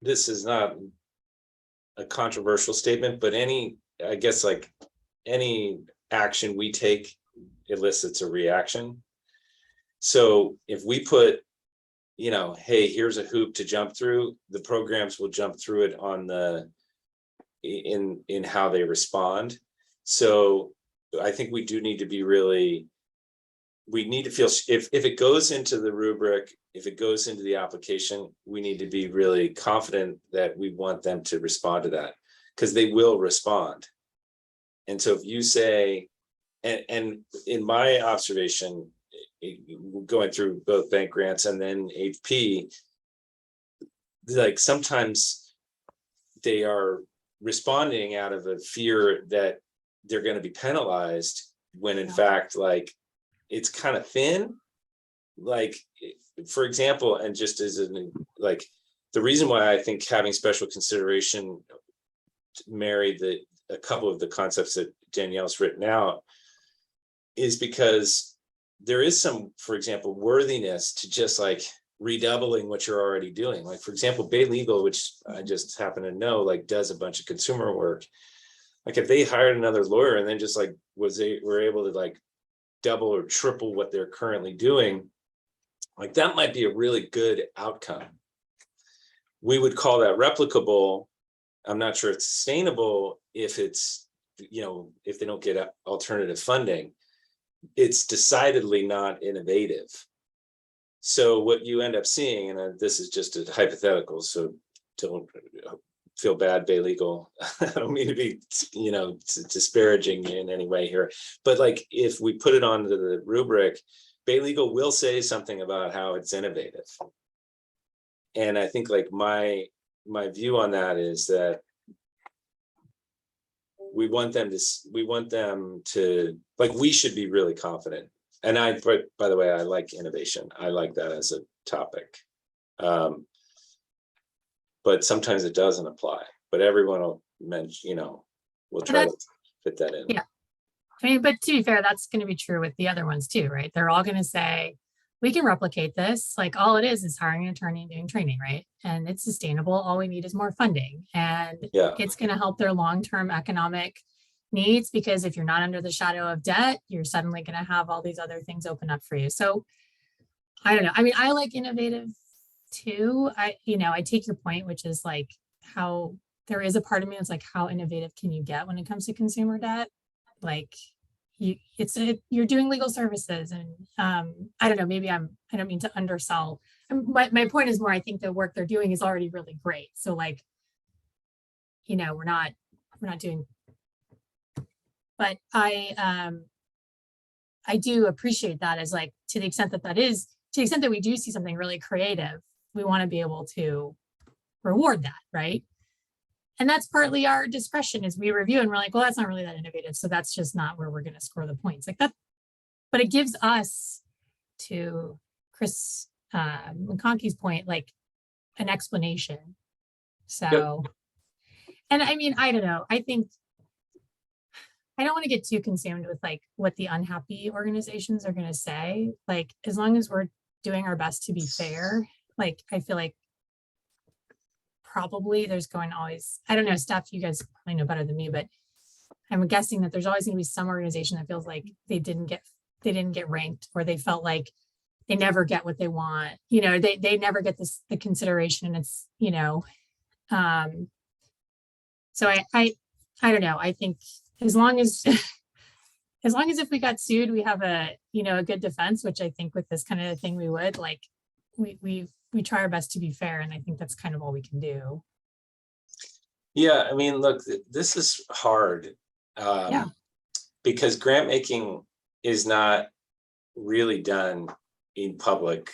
this is not a controversial statement, but I guess like any action we take elicits a reaction. So if we put, you know, hey, here's a hoop to jump through, the programs will jump through it on in how they respond. So I think we do need to be we need to feel, if it goes into the rubric, if it goes into the application, we need to be really confident that we want them to respond to that, because they will respond. And so if you say, and in my observation, going through both bank grants and then HP, like sometimes they are responding out of a fear that they're going to be penalized when in fact, like, it's kind of thin. Like, for example, and just as an, like, the reason why I think having special consideration married a couple of the concepts that Danielle's written out is because there is some, for example, worthiness to just like redoubling what you're already doing. Like, for example, Bay Legal, which I just happen to know, like, does a bunch of consumer work. Like, if they hired another lawyer and then just like were able to like double or triple what they're currently doing, like, that might be a really good outcome. We would call that replicable. I'm not sure it's sustainable if it's, you know, if they don't get alternative funding. It's decidedly not innovative. So what you end up seeing, and this is just a hypothetical, so don't feel bad, Bay Legal. I don't mean to be, you know, disparaging in any way here, but like, if we put it onto the rubric, Bay Legal will say something about how it's innovative. And I think, like, my view on that is that we want them to, like, we should be really confident. And by the way, I like innovation. I like that as a topic. But sometimes it doesn't apply, but everyone will mention, you know, we'll try to fit that in. Yeah. I mean, but to be fair, that's going to be true with the other ones too, right? They're all going to say, we can replicate this. Like, all it is hiring an attorney and doing training, right? And it's sustainable. All we need is more funding. And it's going to help their long-term economic needs, because if you're not under the shadow of debt, you're suddenly going to have all these other things open up for you. So I don't know. I mean, I like innovative too. I take your point, which is like, how there is a part of me that's like, how innovative can you get when it comes to consumer debt? Like, you're doing legal services, and I don't know, maybe I don't mean to undersell. My point is more, I think the work they're doing is already really great. So like, you know, we're not doing, but I do appreciate that, as like, to the extent that we do see something really creative, we want to be able to reward that, right? And that's partly our discretion as we review, and we're like, well, that's not really that innovative, so that's just not where we're going to score the points like that. But it gives us, to Chris McConkey's point, like an explanation. So, and I mean, I don't know. I think I don't want to get too consumed with like what the unhappy organizations are going to say. Like, as long as we're doing our best to be fair, like, I feel like probably there's going to always, I don't know, Steph, you guys probably know better than me, but I'm guessing that there's always going to be some organization that feels like they didn't get ranked, or they felt like they never get what they want. You know, they never get the consideration, and it's, you know, so I don't know. I think as long as if we got sued, we have a good defense, which I think with this kind of thing we would, like, we try our best to be fair, and I think that's kind of all we can do. Yeah, I mean, look, this is hard, because grant making is not really done in public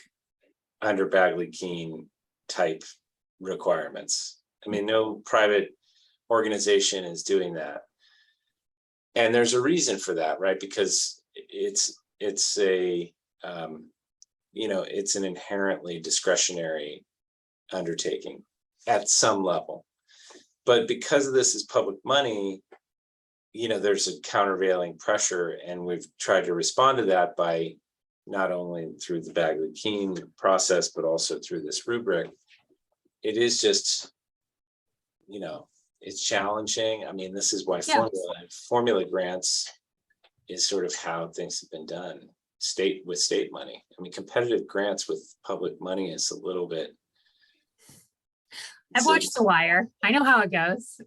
under Bagley-Keene type requirements. I mean, no private organization is doing that. And there's a reason for that, right? Because it's an inherently discretionary undertaking at some level. But because this is public money, you know, there's a countervailing pressure, and we've tried to respond to that by not only through the Bagley-Keene process, but also through this rubric. It is just, you know, it's challenging. I mean, this is why formula grants is sort of how things have been done, with state money. I mean, competitive grants with public money is a little bit. I've watched The Wire. I know how it goes.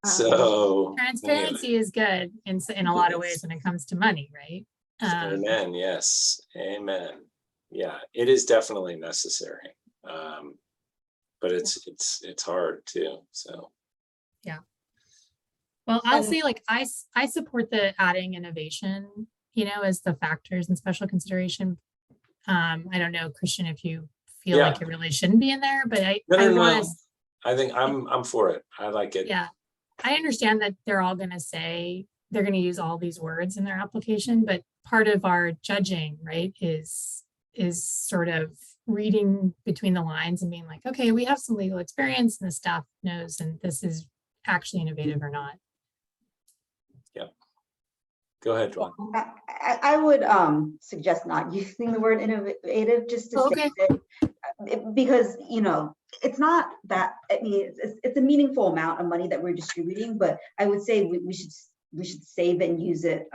So transparency is good in a lot of ways when it comes to money, right? Amen. Yes. Amen. Yeah, it is definitely necessary. But it's hard too. So Well, I'll And- say like I support the adding innovation, as the factors and special consideration. I don't know, Christian, if you feel like it really shouldn't be in there, but No. I think I'm for it. I like it. yeah, I understand that they're all gonna say, they're gonna use all these words in their application, but part of our judging, right, is sort of reading between the lines and being like, okay, we have some legal experience and the staff knows, and this is actually innovative or not. Go ahead, Dwan. I would suggest not using the word innovative, just to say that, because it's not that, I mean, it's a meaningful amount of money that we're distributing, but I would say we should save and use it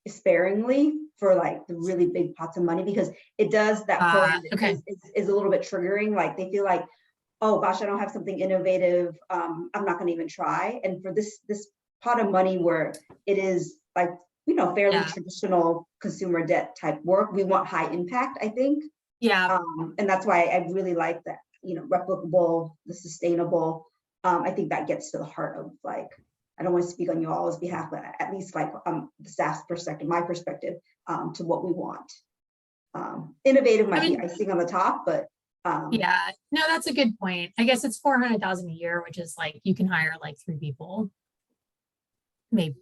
sparingly for like the really big pots of money, because it does that is a little bit triggering. Like they feel like, oh gosh, I don't have something innovative, I'm not going to even try. And for this pot of money where it is like, fairly traditional consumer debt type work, we want high impact, I think. Yeah. And that's why I really like that, replicable, the sustainable. I think that gets to the heart of, like, I don't want to speak on you all's behalf, but at least like the staff's perspective, my perspective, to what we want. Innovative might be icing on the top, but yeah, no, that's a good point. I guess it's 400,000 a year, which is like, you can hire like 3 people. Maybe,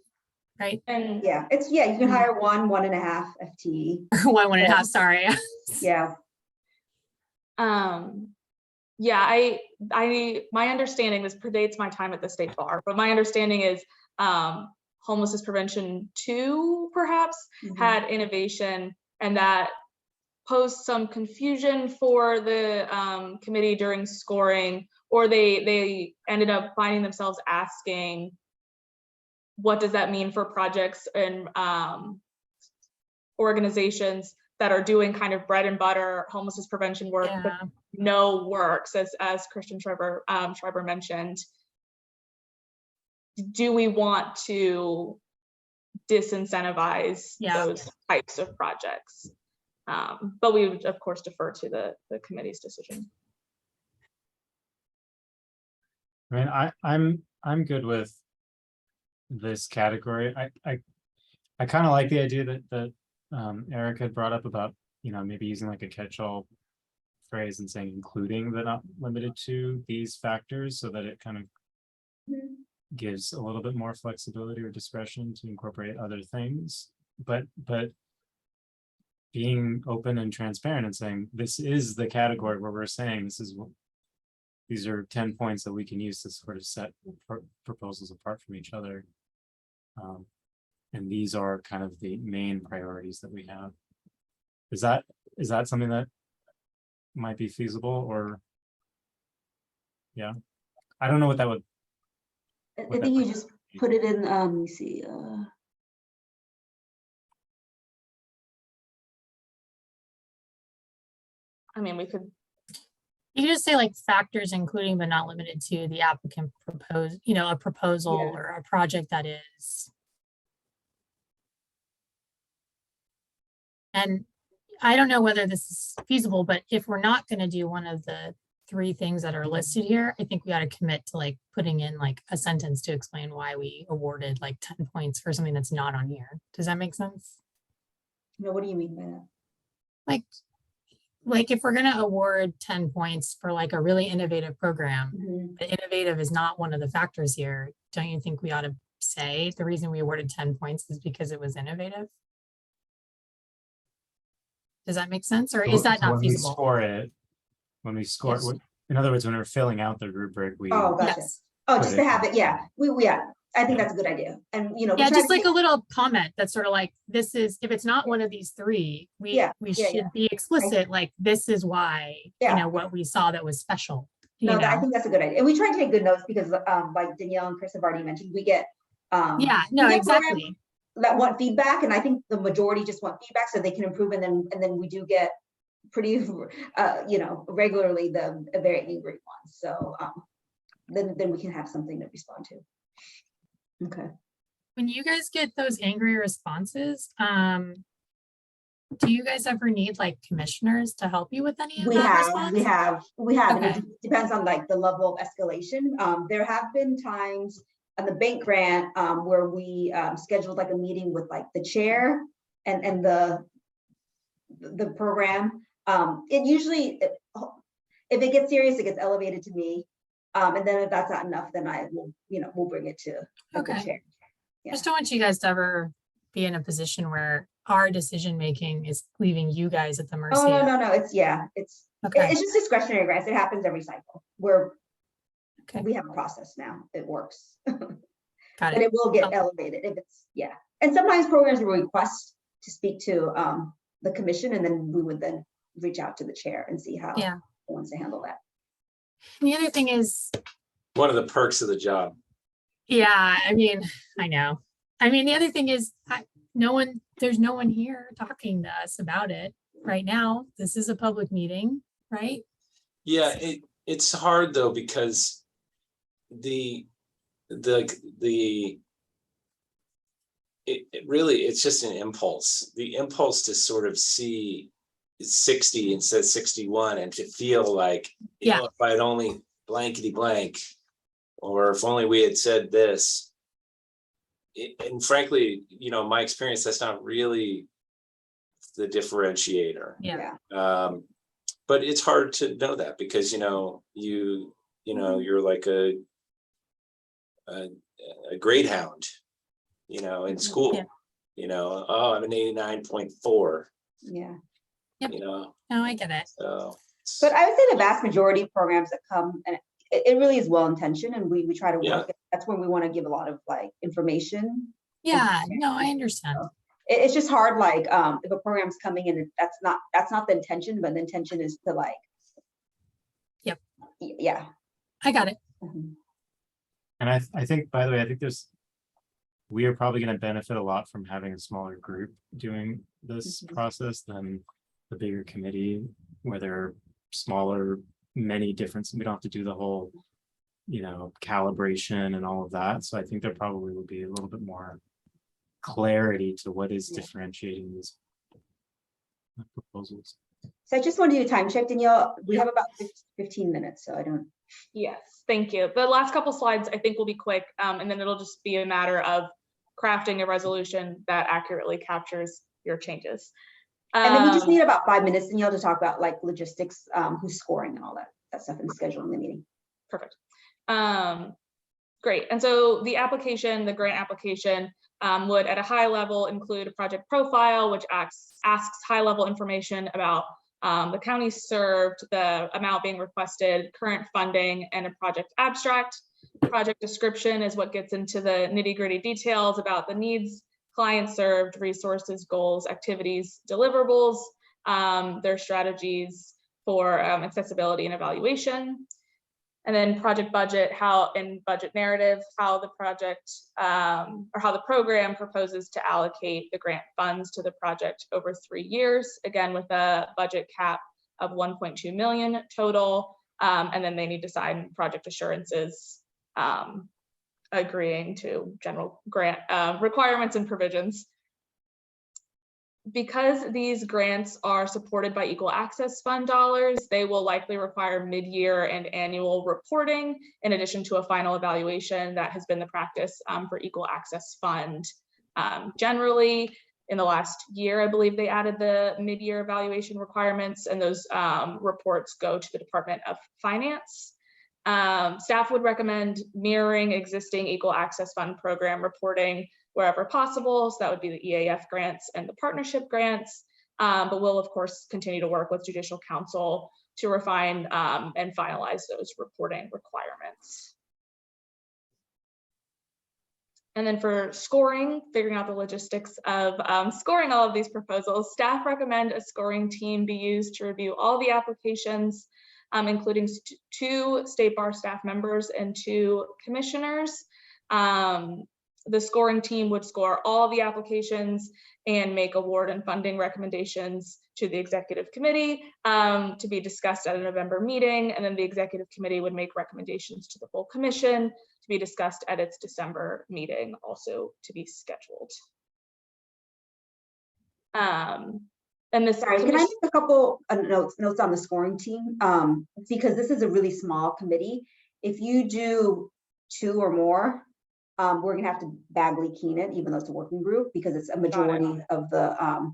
right? And yeah, you can hire 1.5 FTE. 1.5, sorry. Yeah. Yeah, my understanding, this predates my time at the state bar, but my understanding is homelessness prevention 2 perhaps had innovation, and that posed some confusion for the committee during scoring, or they ended up finding themselves asking, what does that mean for projects and organizations that are doing kind of bread and butter homelessness prevention work, but no works, as Christian Schreiber mentioned. Do we want to disincentivize those types of projects? But we would, of course, defer to the committee's decision. I mean, I'm good with this category. I kind of like the idea that Eric had brought up about, maybe using like a catch-all phrase and saying including but not limited to these factors, so that it kind of gives a little bit more flexibility or discretion to incorporate other things. But being open and transparent and saying this is the category where we're saying these are 10 points that we can use to sort of set proposals apart from each other. And these are kind of the main priorities that we have. Is that something that might be feasible, or I don't know what that would. I think you just put it in, let me see. I mean, we could. You can just say like factors including but not limited to the applicant propose, a proposal or a project that is. And I don't know whether this is feasible, but if we're not going to do one of the 3 things that are listed here, I think we ought to commit to like putting in like a sentence to explain why we awarded like 10 points for something that's not on here. Does that make sense? No, what do you mean by that? Like if we're going to award 10 points for like a really innovative program, but innovative is not one of the factors here, don't you think we ought to say the reason we awarded 10 points is because it was innovative? Does that make sense, or is that not feasible? When we score, in other words, when we're filling out the rubric, we. Oh, gotcha. Oh, just to have it, I think that's a good idea. And just like a little comment that's sort of like, this is, if it's not one of these 3, we should be explicit, like this is why, what we saw that was special. I think that's a good idea. And we try to take good notes because like Danielle and Chris have already mentioned, we get exactly. That want feedback, and I think the majority just want feedback so they can improve, and then we do get pretty regularly the very angry ones. So then we can have something to respond to. Okay. When you guys get those angry responses, do you guys ever need like commissioners to help you with any of that? We have. Okay. And it depends on like the level of escalation. There have been times on the bank grant, where we scheduled like a meeting with like the chair and the program. It usually, if it gets serious, it gets elevated to me. And then if that's not enough, then I will, we'll bring it to the Okay. chair. Yeah. Just don't want you guys to ever be in a position where our decision making is leaving you guys at the mercy. Oh, of- no, it's Okay. it's just discretionary grants. It happens every cycle. Okay. We have a process now. It works. Got But it. it will get Oh. elevated if it's, yeah. And sometimes programs will request to speak to the commission, and then we would then reach out to the chair and see how Yeah. he wants to handle that. And the other thing is, One of the perks of the job. yeah, I mean, I know. I mean, the other thing is, there's no one here talking to us about it right now. This is a public meeting, right? Yeah, it's hard though, because it really, it's just an impulse. The impulse to sort of see 60 instead of 61, and to feel like, Yeah. if I'd only blankety blank, or if only we had said this. And frankly, my experience, that's not really the differentiator. Yeah. But it's hard to know that, because you're like a greyhound, in school. Oh, I'm an 89.4. Yeah. Yep. No, I get it. So. But I would say the vast majority of programs that come, and it really is well intentioned, and we try to work. That's when we want to give a lot of like information. Yeah, no, I understand. It's just hard, like if a program's coming in, that's not the intention, but the intention is to like. Yep. Yeah. I got it. Mhm. And I think, by the way, we are probably going to benefit a lot from having a smaller group doing this process than the bigger committee, where there are smaller, many different, we don't have to do the whole, calibration and all of that. So I think there probably will be a little bit more clarity to what is differentiating these proposals. So I just wanted to do a time check, Danielle. We have about 15 minutes, so I don't. Yes, thank you. The last couple slides I think will be quick, and then it'll just be a matter of crafting a resolution that accurately captures your changes. And then we just need about 5 minutes, Danielle, to talk about like logistics, who's scoring and all that stuff, and scheduling the meeting. Perfect. Great. And so the grant application would at a high level include a project profile, which asks high level information about the county served, the amount being requested, current funding, and a project abstract. Project description is what gets into the nitty-gritty details about the needs, clients served, resources, goals, activities, deliverables, their strategies for accessibility and evaluation. And then project budget, budget narrative, how the project or how the program proposes to allocate the grant funds to the project over 3 years, again, with a budget cap of 1.2 million total. And then they need to sign project assurances agreeing to general grant requirements and provisions. Because these grants are supported by Equal Access Fund dollars, they will likely require mid-year and annual reporting, in addition to a final evaluation. That has been the practice for Equal Access Fund. Generally, in the last year, I believe they added the mid-year evaluation requirements, and those reports go to the Department of Finance. Staff would recommend mirroring existing Equal Access Fund program reporting wherever possible. So that would be the EAF grants and the partnership grants. But we'll of course continue to work with Judicial Council to refine and finalize those reporting requirements. And then for scoring, figuring out the logistics of scoring all of these proposals, staff recommend a scoring team be used to review all the applications, including 2 State Bar staff members and 2 commissioners. The scoring team would score all the applications and make award and funding recommendations to the executive committee to be discussed at a November meeting. And then the executive committee would make recommendations to the full commission to be discussed at its December meeting, also to be scheduled. And this, Sorry, can I make a couple notes on the scoring team? Because this is a really small committee. If you do 2 or more, we're gonna have to Bagley Keen it, even though it's a working group, because it's a majority of the,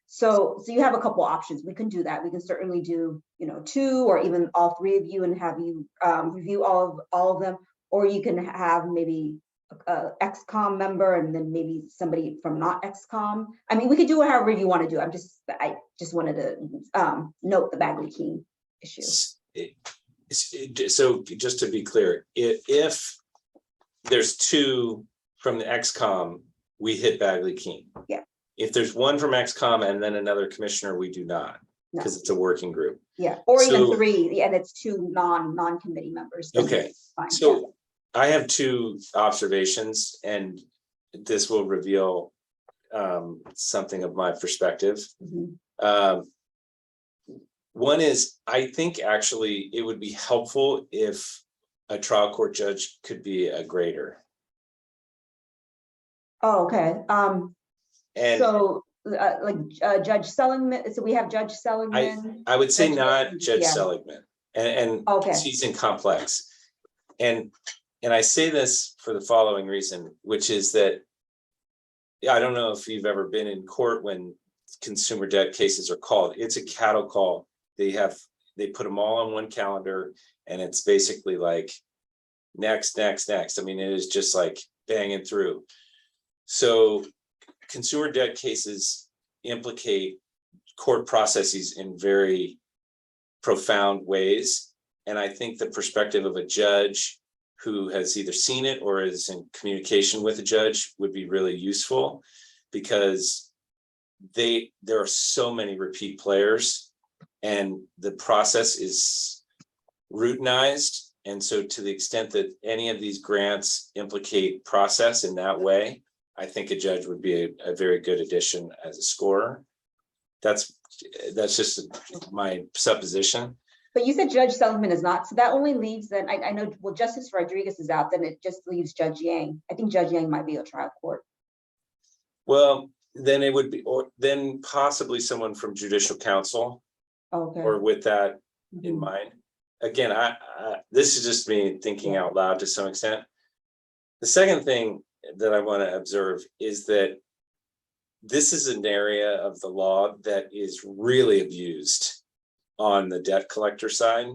so you have a couple options. We can do that. We can certainly do, 2 or even all 3 of you and have you review all of them, or you can have maybe a XCOM member and then maybe somebody from not XCOM. I mean, we could do it however you want to do. I just wanted to note the Bagley Keen issue. So just to be clear, if there's 2 from the XCOM, we hit Bagley Keen. Yeah. If there's 1 from XCOM and then another commissioner, we do not, because it's a working group. Yeah, or even So- 3, and it's 2 non-committee members. then Okay, it's fine, so I have 2 observations, and this will reveal something of my perspective. Mhm. One is, I think actually it would be helpful if a trial court judge could be a grader. Oh, okay. And So, Judge Seligman, so we have Judge Seligman. I would say Judge not Wilson, Judge yeah. Seligman, and Okay. he's in complex. And I say this for the following reason, which is that, I don't know if you've ever been in court when consumer debt cases are called. It's a cattle call. They put them all on one calendar, and it's basically like next. I mean, it is just like banging through. So consumer debt cases implicate court processes in very profound ways. And I think the perspective of a judge who has either seen it or is in communication with a judge would be really useful, because there are so many repeat players and the process is routinized. And so to the extent that any of these grants implicate process in that way, I think a judge would be a very good addition as a scorer. That's just my supposition. But you said Judge Seligman is not, so that only leaves then, I know, well, Justice Rodriguez is out, then it just leaves Judge Yang. I think Judge Yang might be a trial court. Well, then it would be, or then possibly someone from judicial council, Okay. or with that in Mhm. mind. Again, I this is just me thinking out loud to some extent. The second thing that I want to observe is that this is an area of the law that is really abused on the debt collector side.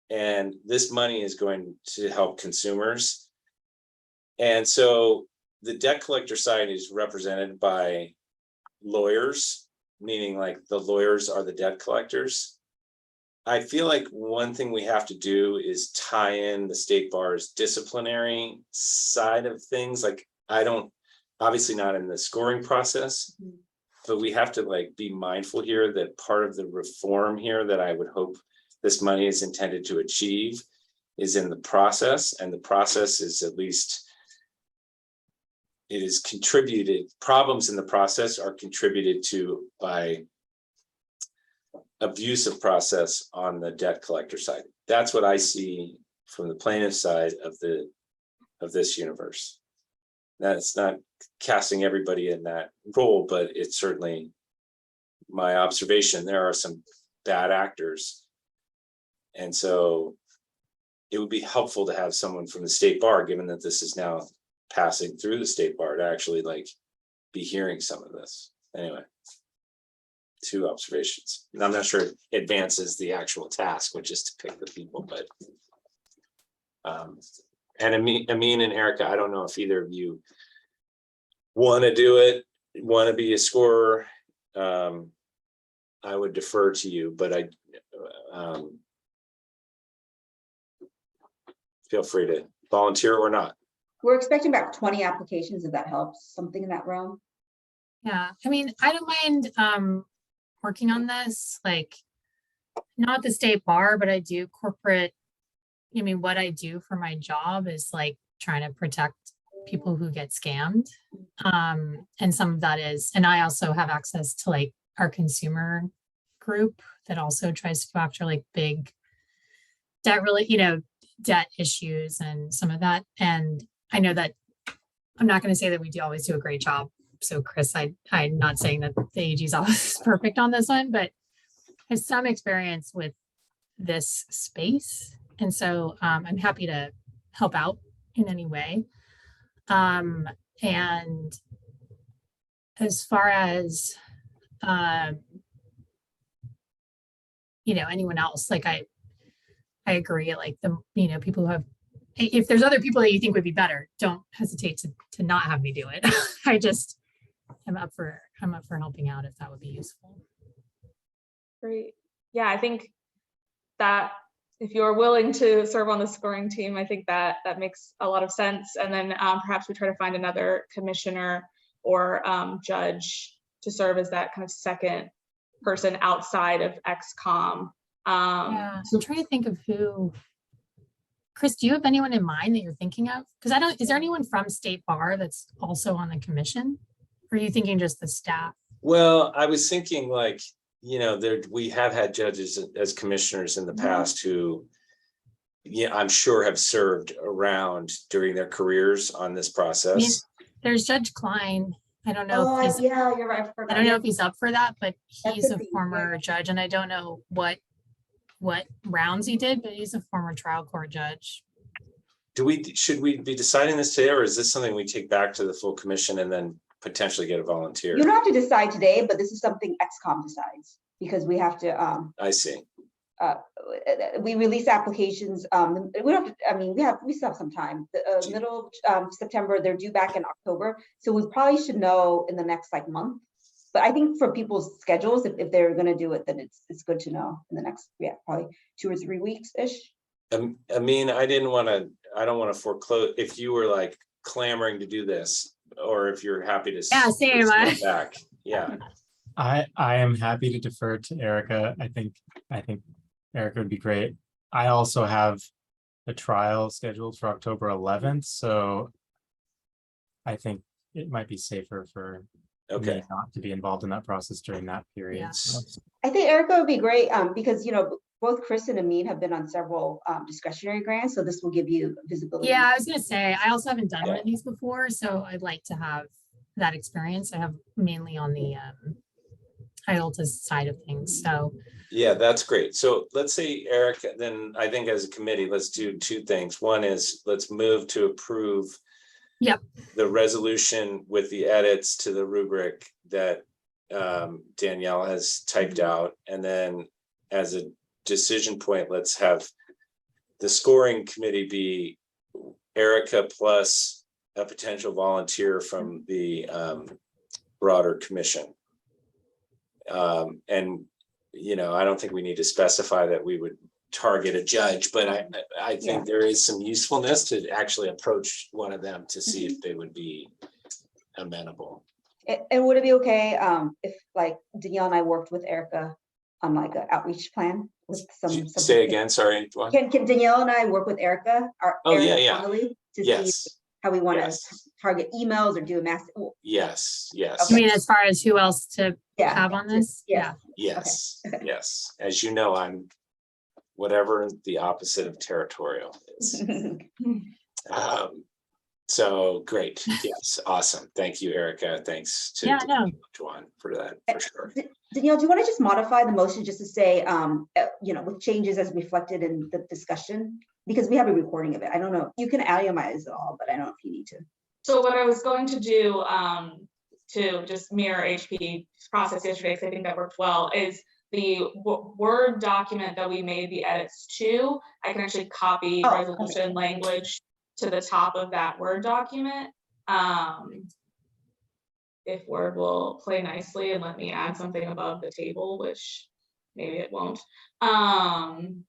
And this money is going to help consumers. And so the debt collector side is represented by lawyers, meaning like the lawyers are the debt collectors. I feel like one thing we have to do is tie in the state bar's disciplinary side of things. Like, I don't, obviously not in the scoring process, but we have to like be mindful here that part of the reform here that I would hope this money is intended to achieve is in the process, and the process is at least, it is contributed, problems in the process are contributed to by abuse of process on the debt collector side. That's what I see from the plaintiff side of this universe. That's not casting everybody in that role, but it's certainly my observation. There are some bad actors. And so it would be helpful to have someone from the state bar, given that this is now passing through the state bar, to actually like be hearing some of this. Anyway, 2 observations. And I'm not sure it advances the actual task, which is to pick the people, but and Amin and Erica, I don't know if either of you want to do it, want to be a scorer. I would defer to you, but I feel free to volunteer or not. We're expecting about 20 applications, if that helps, something in that realm. Yeah, I mean, I don't mind working on this, like not the state bar, but I do corporate. I mean, what I do for my job is like trying to protect people who get scammed. And some of that is, and I also have access to like our consumer group that also tries to go after like big debt, really, debt issues and some of that. And I know that I'm not going to say that we always do a great job. So Chris, I'm not saying that the AG is always perfect on this one, but has some experience with this space. And so I'm happy to help out in any way. And as far as, anyone else, like I agree, like people who have, if there's other people that you think would be better, don't hesitate to not have me do it. I'm up for helping out if that would be useful. Great. Yeah, I think that if you're willing to serve on the scoring team, I think that makes a lot of sense. And then perhaps we try to find another commissioner or judge to serve as that kind of second person outside of XCOM. Yeah, I'm trying to think of who. Chris, do you have anyone in mind that you're thinking of? Because is there anyone from State Bar that's also on the commission? Or are you thinking just the staff? Well, I was thinking like, we have had judges as commissioners in the past who, I'm sure have served around during their careers on this process. There's Judge Klein. I don't know. Oh, if he's, yeah, you're right. I don't know if he's up for that, but That he's could a be, former judge, and I don't know what rounds he did, but he's a former trial court judge. Should we be deciding this today, or is this something we take back to the full commission and then potentially get a volunteer? You don't have to decide today, but this is something XCOM decides because we have to, I see. we release applications. We don't have to, I mean, we still have some time. The middle of September, they're due back in October. So we probably should know in the next month. But I think for people's schedules, if they're going to do it, then it's good to know in the next, probably 2 or 3 weeks-ish. I mean, I don't want to foreclose if you were like clamoring to do this, or if you're happy to same. step back. Yeah. I am happy to defer to Erica. I think Erica would be great. I also have a trial scheduled for October 11th, so I think it might be safer for me not to be involved in that process during that period. Yeah. So. I think Erica would be great because, both Chris and Amin have been on several discretionary grants, so this will give you visibility. Yeah, I was going to say, I also haven't done one of these before, so I'd like to have that experience. I have mainly on the IELTS side of things, so. Yeah, that's great. So let's say, Erica, then I think as a committee, let's do 2 things. One is let's move to approve the resolution with the edits to the rubric that Danielle has typed out. And then as a decision point, let's have the scoring committee be Erica plus a potential volunteer from the broader commission. And, I don't think we need to specify that we would target a judge, but I think there is some usefulness to actually approach one of them to see if they would be amenable. And would it be okay if Danielle and I worked with Erica on an outreach plan with some Say again, sorry. Can Danielle and I work with Erica? To see how we want to target emails or do a mass? Yes. You mean as far as who else to have on this? Yes. As you know, I'm whatever the opposite of territorial is. So great. Yes, awesome. Thank you, Erica. Thanks to Juan for that, for sure. Danielle, do you want to just modify the motion just to say, with changes as reflected in the discussion? Because we have a recording of it. I don't know. You can itemize it all, but I don't know if you need to. So what I was going to do to just mirror HP's process yesterday, because I think that worked well, is the Word document that we made the edits to, I can actually copy resolution language to the top of that Word document. If Word will play nicely and let me add something above the table, which maybe it won't. Can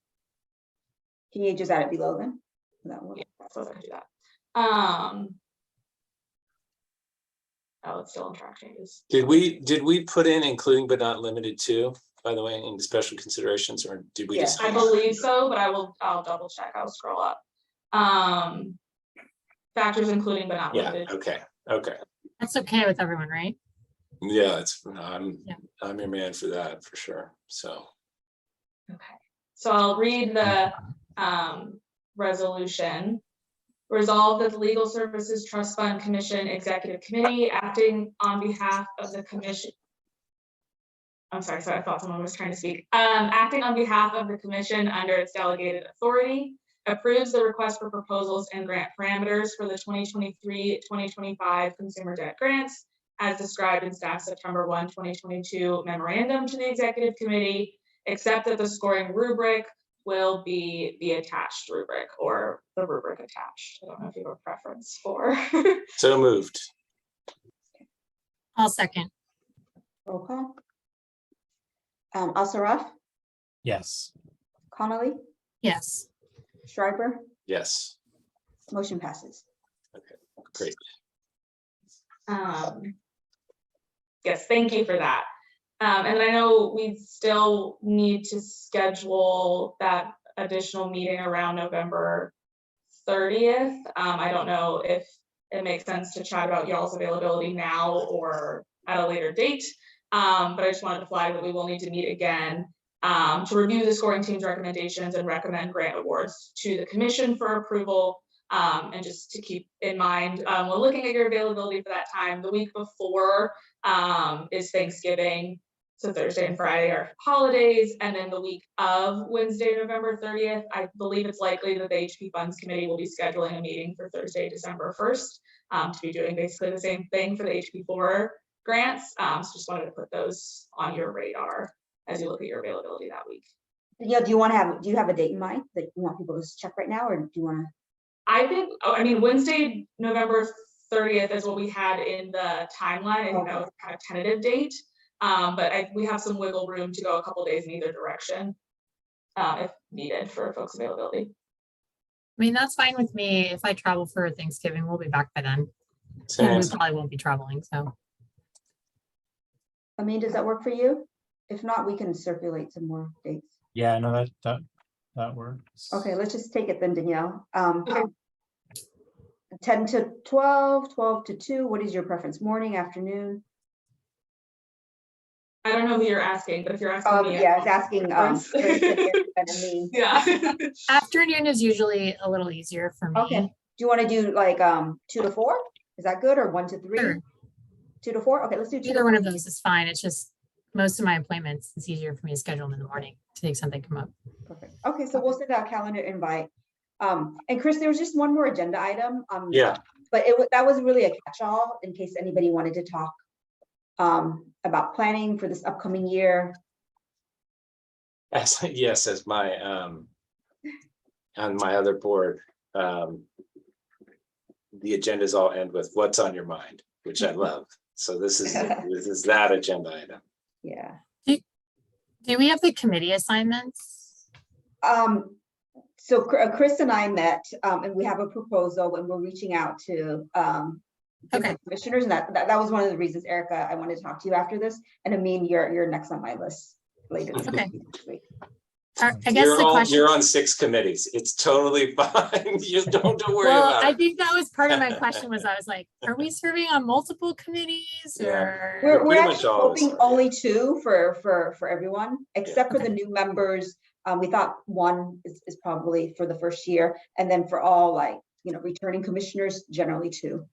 you just add it below then? Yeah, so I can do that. It's still in track changes. Did we put in including but not limited to, by the way, in the special considerations, or did we just? I believe so, but I'll double check. I'll scroll up. Factors including but not limited. Okay. That's okay with everyone, right? Yeah, I'm your man for that, for sure. So. Okay. So I'll read the resolution. Resolved that the Legal Services Trust Fund Commission Executive Committee, acting on behalf of the Commission. I'm sorry, I thought someone was trying to speak. Acting on behalf of the Commission under its delegated authority, approves the request for proposals and grant parameters for the 2023-2025 consumer debt grants as described in staff September 1, 2022 memorandum to the executive committee, except that the scoring rubric will be the attached rubric or the rubric attached. I don't know if you have a preference for. So moved. I'll second. Roll call. Al-Sarraf, Yes. Connolly, Yes. Schreiber, Yes. motion passes. Great. Yes, thank you for that. And then I know we still need to schedule that additional meeting around November 30th. I don't know if it makes sense to chat about y'all's availability now or at a later date. But I just wanted to flag that we will need to meet again to review the scoring team's recommendations and recommend grant awards to the commission for approval. And just to keep in mind, when looking at your availability for that time, the week before is Thanksgiving. So Thursday and Friday are holidays. And then the week of Wednesday, November 30th, I believe it's likely that the HP Funds Committee will be scheduling a meeting for Thursday, December 1st to be doing basically the same thing for the HP4 grants. So just wanted to put those on your radar as you look at your availability that week. Yeah, do you have a date in mind that you want people to check right now, or do you want to? I think, I mean, Wednesday, November 30th is what we had in the timeline. I think that was kind of tentative date. But we have some wiggle room to go a couple days in either direction if needed for folks' availability. I mean, that's fine with me. If I travel for Thanksgiving, we'll be back by then. Same. And we probably won't be traveling, so. I mean, does that work for you? If not, we can circulate some more dates. Yeah, no, that works. Okay, let's just take it then, Danielle. 10 to 12, 12 to 2. What is your preference? Morning, afternoon? I don't know who you're asking, but if you're asking me, Yeah, I was asking preference. and me. Yeah. Afternoon is usually a little easier for me. Okay. Do you want to do like 2 to 4? Is that good, or 1 to 3? Sure. 2 to 4? Okay, let's do 2 to Either 4. one of those is fine. It's just most of my appointments, it's easier for me to schedule them in the morning to the extent they come up. Perfect. Okay, so we'll send out a calendar invite. And Chris, there was just one more agenda item. Yeah. But that was really a catch-all in case anybody wanted to talk about planning for this upcoming year. Yes, as my on my other board, the agendas all end with "What's on your mind," which I love. So this is that agenda item. Yeah. Do we have the committee assignments? So Chris and I met, and we have a proposal, and we're reaching out to Okay. commissioners, and that was one of the reasons, Erica, I wanted to talk to you after this. And Amin, you're next on my list later. Okay. This week. I guess the question. You're on 6 committees. It's totally fine. You don't worry Well, about I it. think that was part of my question was I was like, are we serving on multiple committees or? We're Pretty much actually all of us hoping are, only 2 for everyone, except for the new members. We thought 1 is probably for the first year, and then for all returning commissioners, generally 2.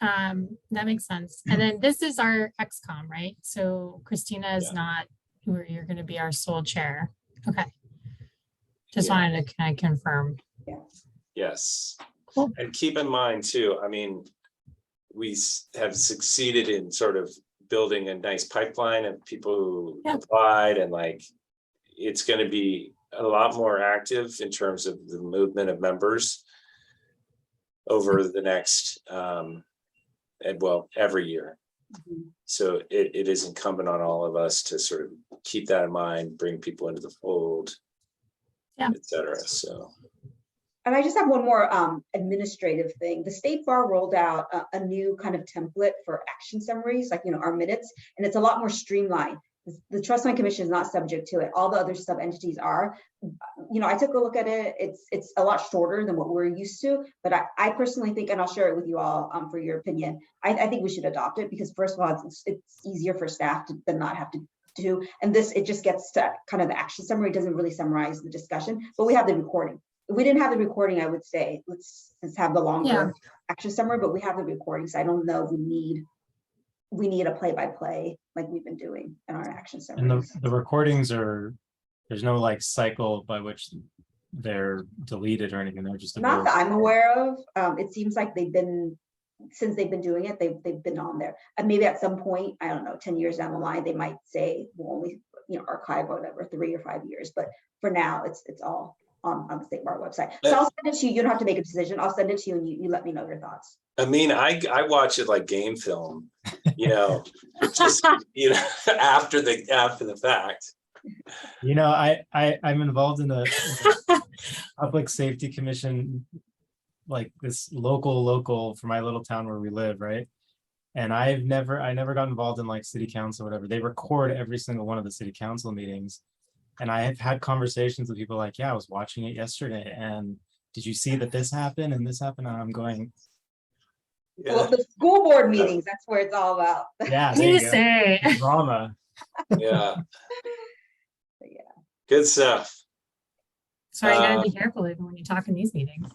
That makes sense. And then this is our XCOM, right? So Christina is not, you're going to be our sole chair. Okay. Just Yeah. wanted to kind of confirm. Yes. Cool. And keep in mind too, I mean, we have succeeded in sort of building a nice pipeline of people who applied, and it's going to be a lot more active in terms of the movement of members over the next every year. So it is incumbent on all of us to sort of keep that in mind, bring people into the fold, et cetera. So. And I just have one more administrative thing. The State Bar rolled out a new kind of template for action summaries, our minutes, and it's a lot more streamlined. The Trust Fund Commission is not subject to it. All the other sub entities are. I took a look at it. It's a lot shorter than what we're used to, but I personally think, and I'll share it with you all for your opinion, I think we should adopt it because first of all, it's easier for staff to not have to do, and it just gets to kind of the action summary. It doesn't really summarize the discussion, but we have the recording. If we didn't have the recording, I would say let's have the longer action summary, but we have the recording, so I don't know if we need a play-by-play like we've been doing in our action And summaries. the recordings there's no cycle by which they're deleted or anything. They're just Not available. that I'm aware of. It seems like since they've been doing it, they've been on there. And maybe at some point, I don't know, 10 years down the line, they might say we'll only, archive whatever 3 or 5 years. But for now, it's all on the State Bar website. So I'll send it to you. You don't have to make a decision. I'll send it to you and you let me know your thoughts. I mean, I watch it like game film, just after the fact. I'm involved in the Public Safety Commission, like this local for my little town where we live, right? And I never got involved in like city council or whatever. They record every single one of the city council meetings. And I have had conversations with people like, yeah, I was watching it yesterday. And did you see that this happened and this happened? And I'm going, Yeah. Well, the school board meetings, that's where it's all about. yeah, I there need you to go. say, Drama. Yeah. Yeah. Good stuff. sorry, you gotta be careful even when you talk in these meetings.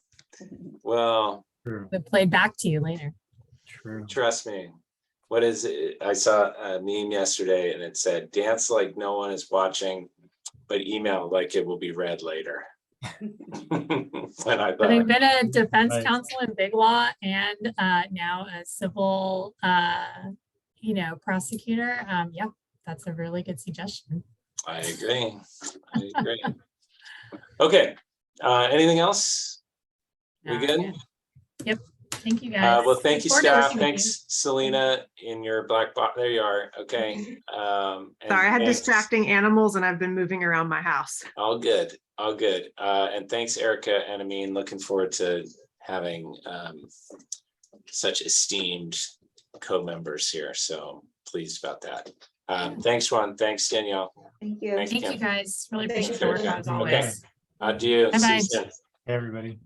Well, True. But played back to you later. True. trust me. What is it? I saw a meme yesterday and it said, dance like no one is watching, but email like it will be read later. And I Having thought, been a defense Right. counsel in big law and now a civil, prosecutor, yeah, that's a really good suggestion. I agree. Okay, anything else? We No, good? Yep, thank you guys. Well, thank you, Look forward to staff. listening to you. Thanks, Selena, in your black box. There you are. Okay. And Sorry, I had thanks- distracting animals and I've been moving around my house. All good, all good. And thanks, Erica and Amin. Looking forward to having such esteemed co-members here. So pleased about that. Thanks, Ron. Thanks, Danielle. Thank you. Thanks, Thank you Kim. guys. Really Thank appreciate the work you. as Okay. always. Adieu. See you Bye-bye. soon. Hey, everybody.